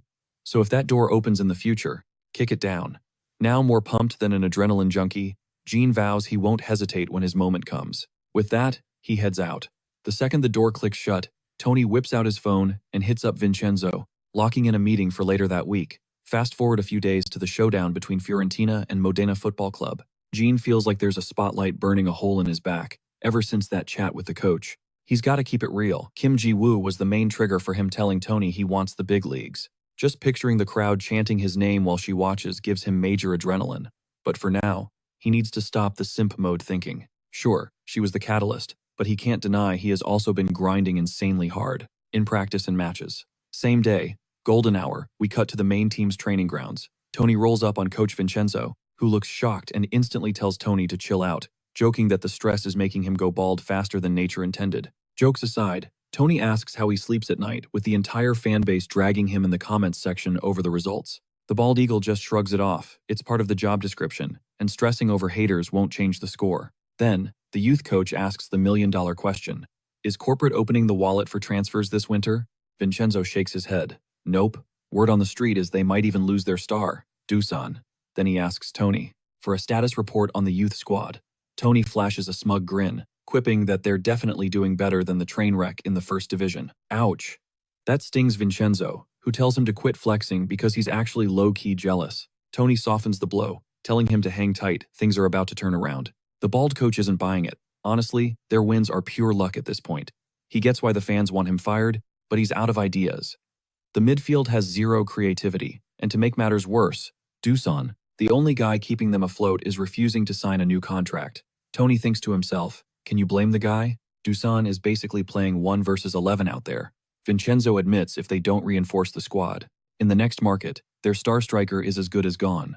S1: So if that door opens in the future, kick it down. Now more pumped than an adrenaline junkie, Gene vows he won't hesitate when his moment comes. With that, he heads out. The second the door clicks shut, Tony whips out his phone and hits up Vincenzo, locking in a meeting for later that week. Fast forward a few days to the showdown between Fiorentina and Modena Football Club. Gene feels like there's a spotlight burning a hole in his back, ever since that chat with the coach. He's got to keep it real. Kim Ji-woo was the main trigger for him telling Tony he wants the big leagues. Just picturing the crowd chanting his name while she watches gives him major adrenaline. But for now, he needs to stop the simp mode thinking. Sure, she was the catalyst, but he can't deny he has also been grinding insanely hard, in practice and matches. Same day, golden hour, we cut to the main team's training grounds. Tony rolls up on Coach Vincenzo, who looks shocked and instantly tells Tony to chill out, joking that the stress is making him go bald faster than nature intended. Jokes aside, Tony asks how he sleeps at night, with the entire fanbase dragging him in the comments section over the results. The bald eagle just shrugs it off. It's part of the job description, and stressing over haters won't change the score. Then, the youth coach asks the million-dollar question. Is corporate opening the wallet for transfers this winter? Vincenzo shakes his head. Nope. Word on the street is they might even lose their star, Dusan. Then he asks Tony for a status report on the youth squad. Tony flashes a smug grin, quipping that they're definitely doing better than the train wreck in the first division. Ouch. That stings Vincenzo, who tells him to quit flexing because he's actually low-key jealous. Tony softens the blow, telling him to hang tight, things are about to turn around. The bald coach isn't buying it. Honestly, their wins are pure luck at this point. He gets why the fans want him fired, but he's out of ideas. The midfield has zero creativity, and to make matters worse, Dusan, the only guy keeping them afloat, is refusing to sign a new contract. Tony thinks to himself, can you blame the guy? Dusan is basically playing 1 versus 11 out there. Vincenzo admits if they don't reinforce the squad. In the next market, their star striker is as good as gone.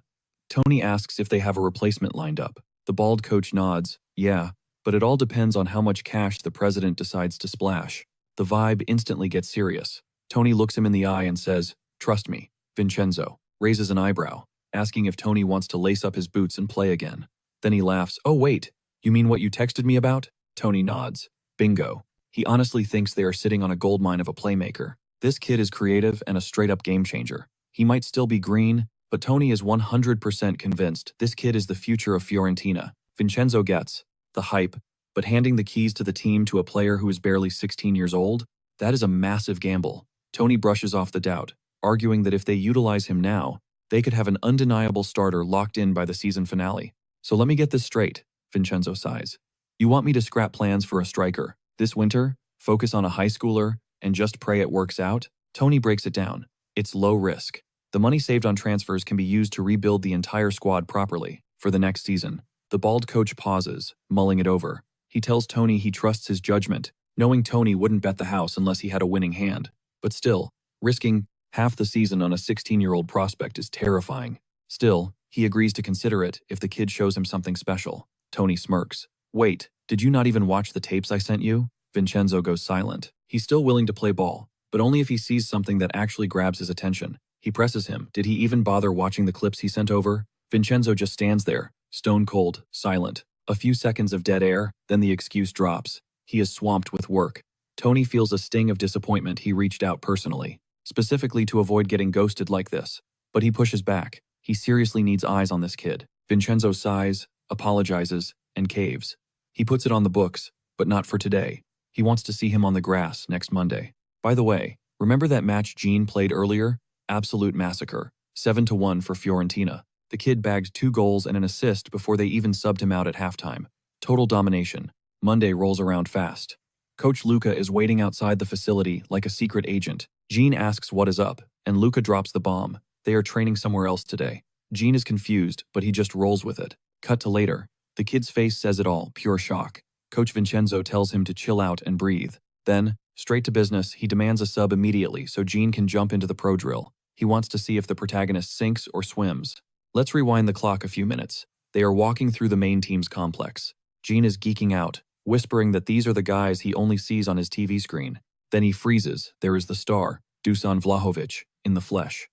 S1: Tony asks if they have a replacement lined up. The bald coach nods, yeah, but it all depends on how much cash the president decides to splash. The vibe instantly gets serious. Tony looks him in the eye and says, trust me. Vincenzo raises an eyebrow, asking if Tony wants to lace up his boots and play again. Then he laughs, oh wait, you mean what you texted me about? Tony nods. Bingo. He honestly thinks they are sitting on a goldmine of a playmaker. This kid is creative and a straight-up game changer. He might still be green, but Tony is 100% convinced this kid is the future of Fiorentina. Vincenzo gets the hype, but handing the keys to the team to a player who is barely 16 years old? That is a massive gamble. Tony brushes off the doubt, arguing that if they utilize him now, they could have an undeniable starter locked in by the season finale. So let me get this straight, Vincenzo sighs. You want me to scrap plans for a striker this winter, focus on a high schooler, and just pray it works out? Tony breaks it down. It's low risk. The money saved on transfers can be used to rebuild the entire squad properly for the next season. The bald coach pauses, mulling it over. He tells Tony he trusts his judgment, knowing Tony wouldn't bet the house unless he had a winning hand. But still, risking half the season on a 16-year-old prospect is terrifying. Still, he agrees to consider it if the kid shows him something special. Tony smirks. Wait, did you not even watch the tapes I sent you? Vincenzo goes silent. He's still willing to play ball, but only if he sees something that actually grabs his attention. He presses him. Did he even bother watching the clips he sent over? Vincenzo just stands there, stone cold, silent. A few seconds of dead air, then the excuse drops. He is swamped with work. Tony feels a sting of disappointment he reached out personally, specifically to avoid getting ghosted like this. But he pushes back. He seriously needs eyes on this kid. Vincenzo sighs, apologizes, and caves. He puts it on the books, but not for today. He wants to see him on the grass next Monday. By the way, remember that match Gene played earlier? Absolute massacre. 7-1 for Fiorentina. The kid bagged 2 goals and an assist before they even subbed him out at halftime. Total domination. Monday rolls around fast. Coach Luca is waiting outside the facility like a secret agent. Gene asks what is up, and Luca drops the bomb. They are training somewhere else today. Gene is confused, but he just rolls with it. Cut to later. The kid's face says it all, pure shock. Coach Vincenzo tells him to chill out and breathe. Then, straight to business, he demands a sub immediately so Gene can jump into the pro drill. He wants to see if the protagonist sinks or swims. Let's rewind the clock a few minutes. They are walking through the main team's complex. Gene is geeking out, whispering that these are the guys he only sees on his TV screen. Then he freezes. There is the star, Dusan Vlahovic, in the flesh.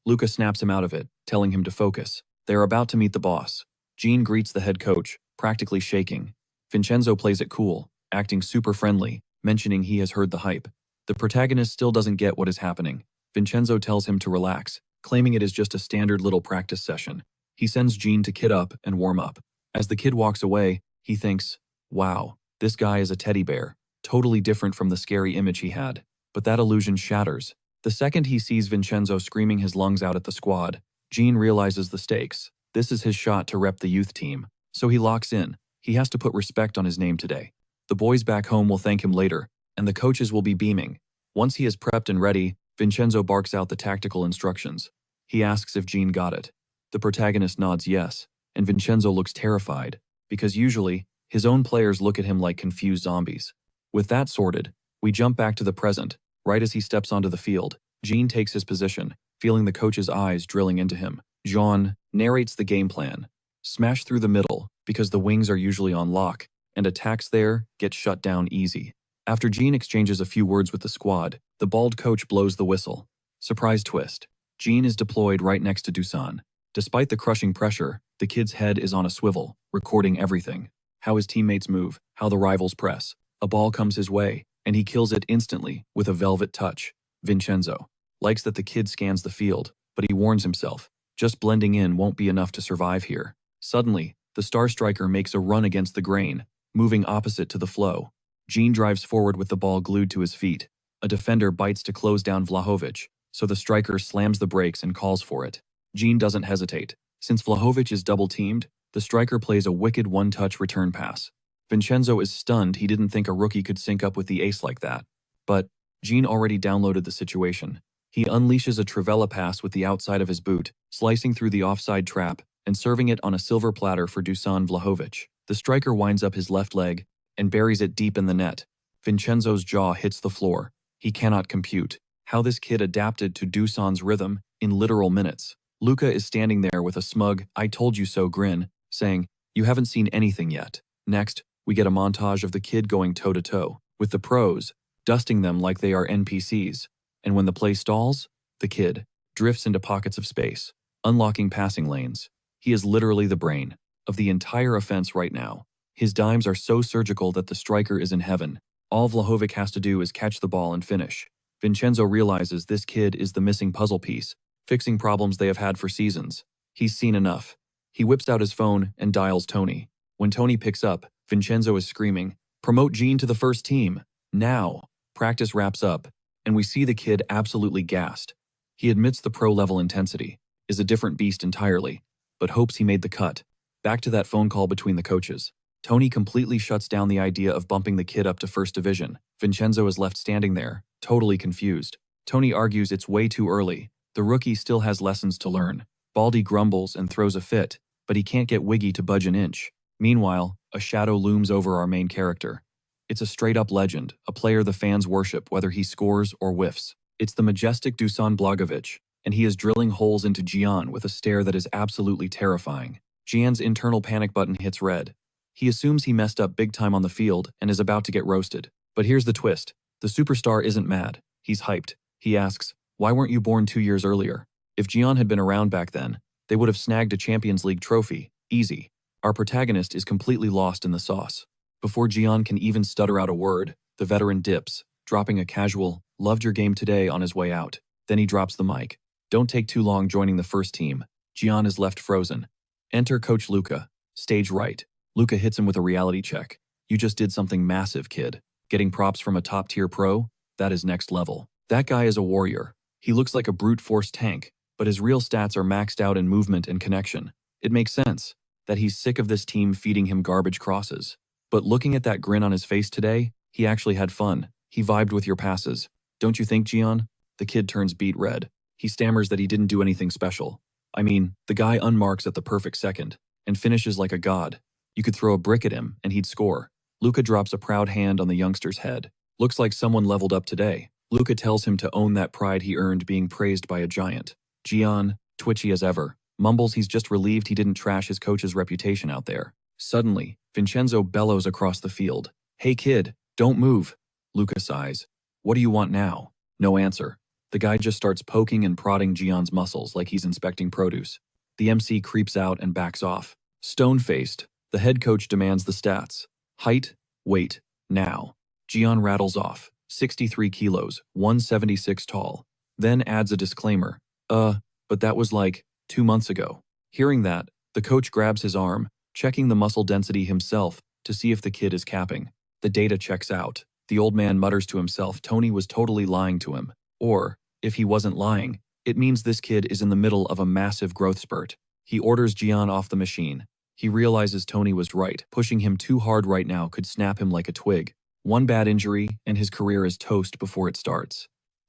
S1: Luca snaps him out of it, telling him to focus. They are about to meet the boss. Gene greets the head coach, practically shaking. Vincenzo plays it cool, acting super friendly, mentioning he has heard the hype. The protagonist still doesn't get what is happening. Vincenzo tells him to relax, claiming it is just a standard little practice session. He sends Gene to kit up and warm up. As the kid walks away, he thinks, wow, this guy is a teddy bear, totally different from the scary image he had. But that illusion shatters. The second he sees Vincenzo screaming his lungs out at the squad, Gene realizes the stakes. This is his shot to rep the youth team. So he locks in. He has to put respect on his name today. The boys back home will thank him later, and the coaches will be beaming. Once he is prepped and ready, Vincenzo barks out the tactical instructions. He asks if Gene got it. The protagonist nods yes, and Vincenzo looks terrified, because usually, his own players look at him like confused zombies. With that sorted, we jump back to the present. Right as he steps onto the field, Gene takes his position, feeling the coach's eyes drilling into him. Jean narrates the game plan. Smash through the middle, because the wings are usually on lock, and attacks there get shut down easy. After Gene exchanges a few words with the squad, the bald coach blows the whistle. Surprise twist. Gene is deployed right next to Dusan. Despite the crushing pressure, the kid's head is on a swivel, recording everything. How his teammates move, how the rivals press. A ball comes his way, and he kills it instantly with a velvet touch. Vincenzo likes that the kid scans the field, but he warns himself. Just blending in won't be enough to survive here. Suddenly, the star striker makes a run against the grain, moving opposite to the flow. Gene drives forward with the ball glued to his feet. A defender bites to close down Vlahovic, so the striker slams the brakes and calls for it. Gene doesn't hesitate. Since Vlahovic is double-teamed, the striker plays a wicked one-touch return pass. Vincenzo is stunned he didn't think a rookie could sync up with the ace like that. But Gene already downloaded the situation. He unleashes a trivela pass with the outside of his boot, slicing through the offside trap and serving it on a silver platter for Dusan Vlahovic. The striker winds up his left leg and buries it deep in the net. Vincenzo's jaw hits the floor. He cannot compute how this kid adapted to Dusan's rhythm in literal minutes. Luca is standing there with a smug, "I told you so" grin, saying, "You haven't seen anything yet." Next, we get a montage of the kid going toe-to-toe with the pros, dusting them like they are NPCs. And when the play stalls, the kid drifts into pockets of space, unlocking passing lanes. He is literally the brain of the entire offense right now. His dimes are so surgical that the striker is in heaven. All Vlahovic has to do is catch the ball and finish. Vincenzo realizes this kid is the missing puzzle piece, fixing problems they have had for seasons. He's seen enough. He whips out his phone and dials Tony. When Tony picks up, Vincenzo is screaming, "Promote Gene to the first team! Now!" Practice wraps up, and we see the kid absolutely gassed. He admits the pro-level intensity is a different beast entirely, but hopes he made the cut. Back to that phone call between the coaches. Tony completely shuts down the idea of bumping the kid up to first division. Vincenzo is left standing there, totally confused. Tony argues it's way too early. The rookie still has lessons to learn. Baldy grumbles and throws a fit, but he can't get Wiggy to budge an inch. Meanwhile, a shadow looms over our main character. It's a straight-up legend, a player the fans worship whether he scores or whiffs. It's the majestic Dusan Blagovic, and he is drilling holes into Gian with a stare that is absolutely terrifying. Gian's internal panic button hits red. He assumes he messed up big time on the field and is about to get roasted. But here's the twist. The superstar isn't mad. He's hyped. He asks, "Why weren't you born 2 years earlier?" If Gian had been around back then, they would have snagged a Champions League trophy. Easy. Our protagonist is completely lost in the sauce. Before Gian can even stutter out a word, the veteran dips, dropping a casual, "Loved your game today" on his way out. Then he drops the mic. Don't take too long joining the first team. Gian is left frozen. Enter Coach Luca. Stage right. Luca hits him with a reality check. "You just did something massive, kid. Getting props from a top-tier pro? That is next level. That guy is a warrior. He looks like a brute force tank, but his real stats are maxed out in movement and connection. It makes sense that he's sick of this team feeding him garbage crosses. But looking at that grin on his face today, he actually had fun. He vibed with your passes. Don't you think, Gian?" The kid turns beet red. He stammers that he didn't do anything special. I mean, the guy unmarks at the perfect second and finishes like a god. You could throw a brick at him and he'd score. Luca drops a proud hand on the youngster's head. Looks like someone leveled up today. Luca tells him to own that pride he earned being praised by a giant. Gian, twitchy as ever, mumbles he's just relieved he didn't trash his coach's reputation out there. Suddenly, Vincenzo bellows across the field. "Hey kid, don't move." Luca sighs. "What do you want now?" No answer. The guy just starts poking and prodding Gian's muscles like he's inspecting produce. The MC creeps out and backs off. Stone-faced, the head coach demands the stats. Height, weight, now. Gian rattles off. 63 kilos, 176 tall. Then adds a disclaimer. But that was like 2 months ago." Hearing that, the coach grabs his arm, checking the muscle density himself to see if the kid is capping. The data checks out. The old man mutters to himself Tony was totally lying to him. Or, if he wasn't lying, it means this kid is in the middle of a massive growth spurt. He orders Gian off the machine. He realizes Tony was right. Pushing him too hard right now could snap him like a twig. One bad injury, and his career is toast before it starts.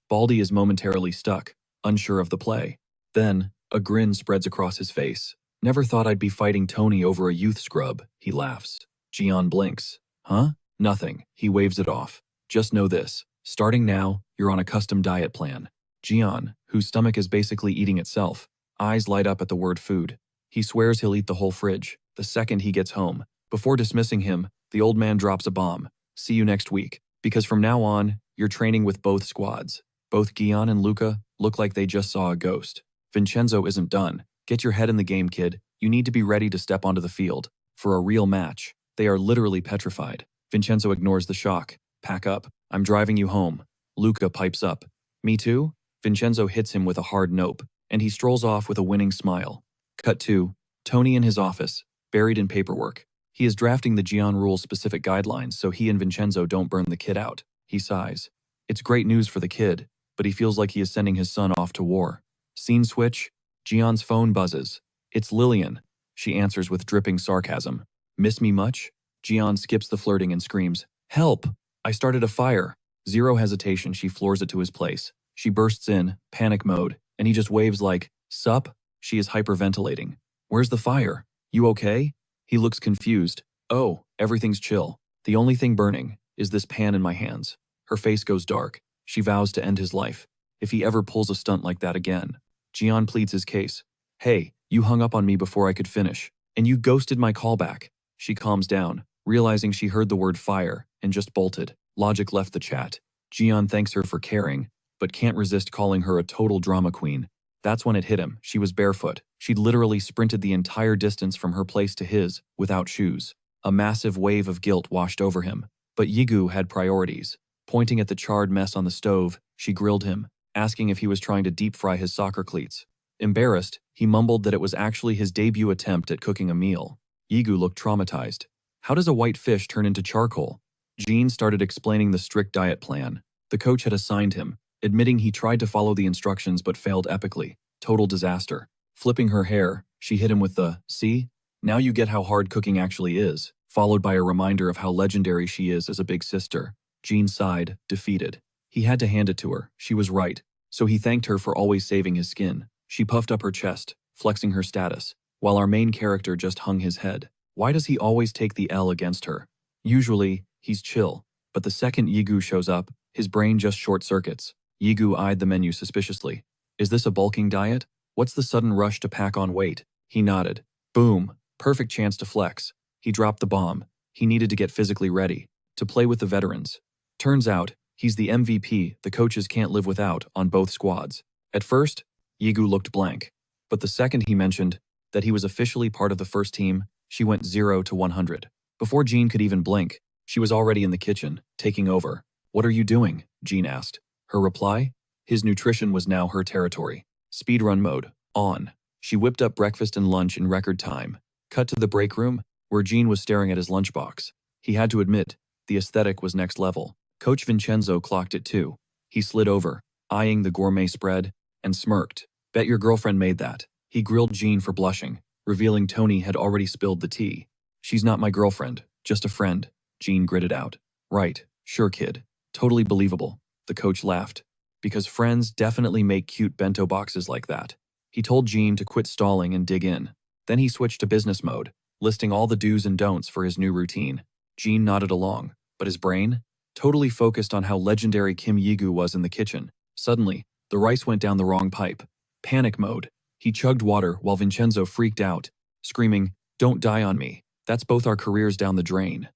S1: Baldy is momentarily stuck, unsure of the play. Then, a grin spreads across his face. "Never thought I'd be fighting Tony over a youth scrub," he laughs. Gian blinks. "Huh? Nothing." He waves it off. "Just know this. Starting now, you're on a custom diet plan." Gian, whose stomach is basically eating itself, eyes light up at the word food. He swears he'll eat the whole fridge the second he gets home. Before dismissing him, the old man drops a bomb. "See you next week, because from now on, you're training with both squads." Both Gian and Luca look like they just saw a ghost. Vincenzo isn't done. "Get your head in the game, kid. You need to be ready to step onto the field. For a real match." They are literally petrified. Vincenzo ignores the shock. "Pack up. I'm driving you home." Luca pipes up. "Me too?" Vincenzo hits him with a hard nope, and he strolls off with a winning smile. Cut 2. Tony in his office, buried in paperwork. He is drafting the Gian rule-specific guidelines so he and Vincenzo don't burn the kid out. He sighs. It's great news for the kid, but he feels like he is sending his son off to war. Scene switch. Gian's phone buzzes. It's Lillian. She answers with dripping sarcasm. "Miss me much?" Gian skips the flirting and screams, "Help! I started a fire." Zero hesitation, she floors it to his place. She bursts in, panic mode, and he just waves like, "Sup?" She is hyperventilating. "Where's the fire? You okay?" He looks confused. "Oh, everything's chill. The only thing burning is this pan in my hands." Her face goes dark. She vows to end his life if he ever pulls a stunt like that again. Gian pleads his case. "Hey, you hung up on me before I could finish, and you ghosted my callback." She calms down, realizing she heard the word fire, and just bolted. Logic left the chat. Gian thanks her for caring, but can't resist calling her a total drama queen. That's when it hit him. She was barefoot. She'd literally sprinted the entire distance from her place to his, without shoes. A massive wave of guilt washed over him. But Yigu had priorities. Pointing at the charred mess on the stove, she grilled him, asking if he was trying to deep fry his soccer cleats. Embarrassed, he mumbled that it was actually his debut attempt at cooking a meal. Yigu looked traumatized. How does a white fish turn into charcoal? Jean started explaining the strict diet plan the coach had assigned him, admitting he tried to follow the instructions but failed epically. Total disaster. Flipping her hair, she hit him with the, "See? Now you get how hard cooking actually is," followed by a reminder of how legendary she is as a big sister. Jean sighed, defeated. He had to hand it to her. She was right. So he thanked her for always saving his skin. She puffed up her chest, flexing her status, while our main character just hung his head. Why does he always take the L against her? Usually, he's chill, but the second Yigu shows up, his brain just short-circuits. Yigu eyed the menu suspiciously. Is this a bulking diet? What's the sudden rush to pack on weight? He nodded. Boom. Perfect chance to flex. He dropped the bomb. He needed to get physically ready, to play with the veterans. Turns out, he's the MVP the coaches can't live without on both squads. At first, Yigu looked blank. But the second he mentioned that he was officially part of the first team, she went 0 to 100. Before Jean could even blink, she was already in the kitchen, taking over. What are you doing? Jean asked. Her reply? His nutrition was now her territory. Speedrun mode, on. She whipped up breakfast and lunch in record time. Cut to the break room, where Jean was staring at his lunchbox. He had to admit, the aesthetic was next level. Coach Vincenzo clocked it too. He slid over, eyeing the gourmet spread, and smirked. Bet your girlfriend made that. He grilled Jean for blushing, revealing Tony had already spilled the tea. She's not my girlfriend, just a friend, Jean gritted out. Right, sure kid. Totally believable. The coach laughed. Because friends definitely make cute bento boxes like that. He told Jean to quit stalling and dig in. Then he switched to business mode, listing all the do's and don'ts for his new routine. Jean nodded along, but his brain? Totally focused on how legendary Kim Yigu was in the kitchen. Suddenly, the rice went down the wrong pipe. Panic mode. He chugged water while Vincenzo freaked out, screaming, "Don't die on me. That's both our careers down the drain."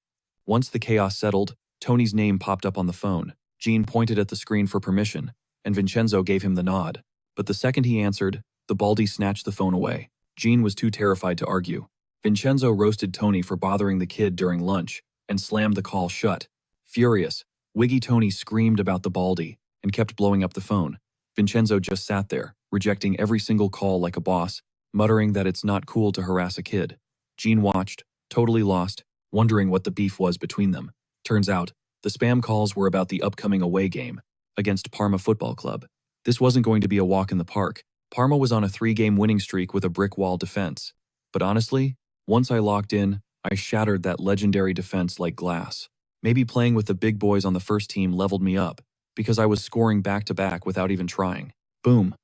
S1: Once the chaos settled, Tony's name popped up on the phone. Jean pointed at the screen for permission, and Vincenzo gave him the nod. But the second he answered, the baldy snatched the phone away. Jean was too terrified to argue. Vincenzo roasted Tony for bothering the kid during lunch, and slammed the call shut. Furious, Wiggy Tony screamed about the baldy, and kept blowing up the phone. Vincenzo just sat there, rejecting every single call like a boss, muttering that it's not cool to harass a kid. Jean watched, totally lost, wondering what the beef was between them. Turns out, the spam calls were about the upcoming away game against Parma Football Club. This wasn't going to be a walk in the park. Parma was on a 3-game winning streak with a brick wall defense. But honestly, once I locked in, I shattered that legendary defense like glass. Maybe playing with the big boys on the first team leveled me up, because I was scoring back-to-back without even trying. Boom.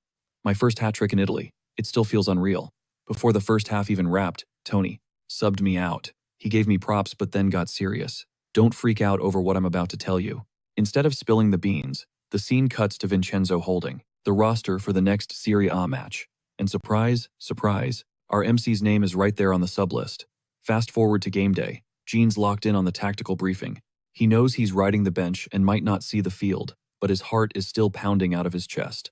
S1: My first hat trick in Italy. It still feels unreal. Before the first half even wrapped, Tony subbed me out. He gave me props but then got serious. Don't freak out over what I'm about to tell you. Instead of spilling the beans, the scene cuts to Vincenzo holding the roster for the next Serie A match. And surprise, surprise, our MC's name is right there on the sublist. Fast forward to game day. Jean's locked in on the tactical briefing. He knows he's riding the bench and might not see the field, but his heart is still pounding out of his chest.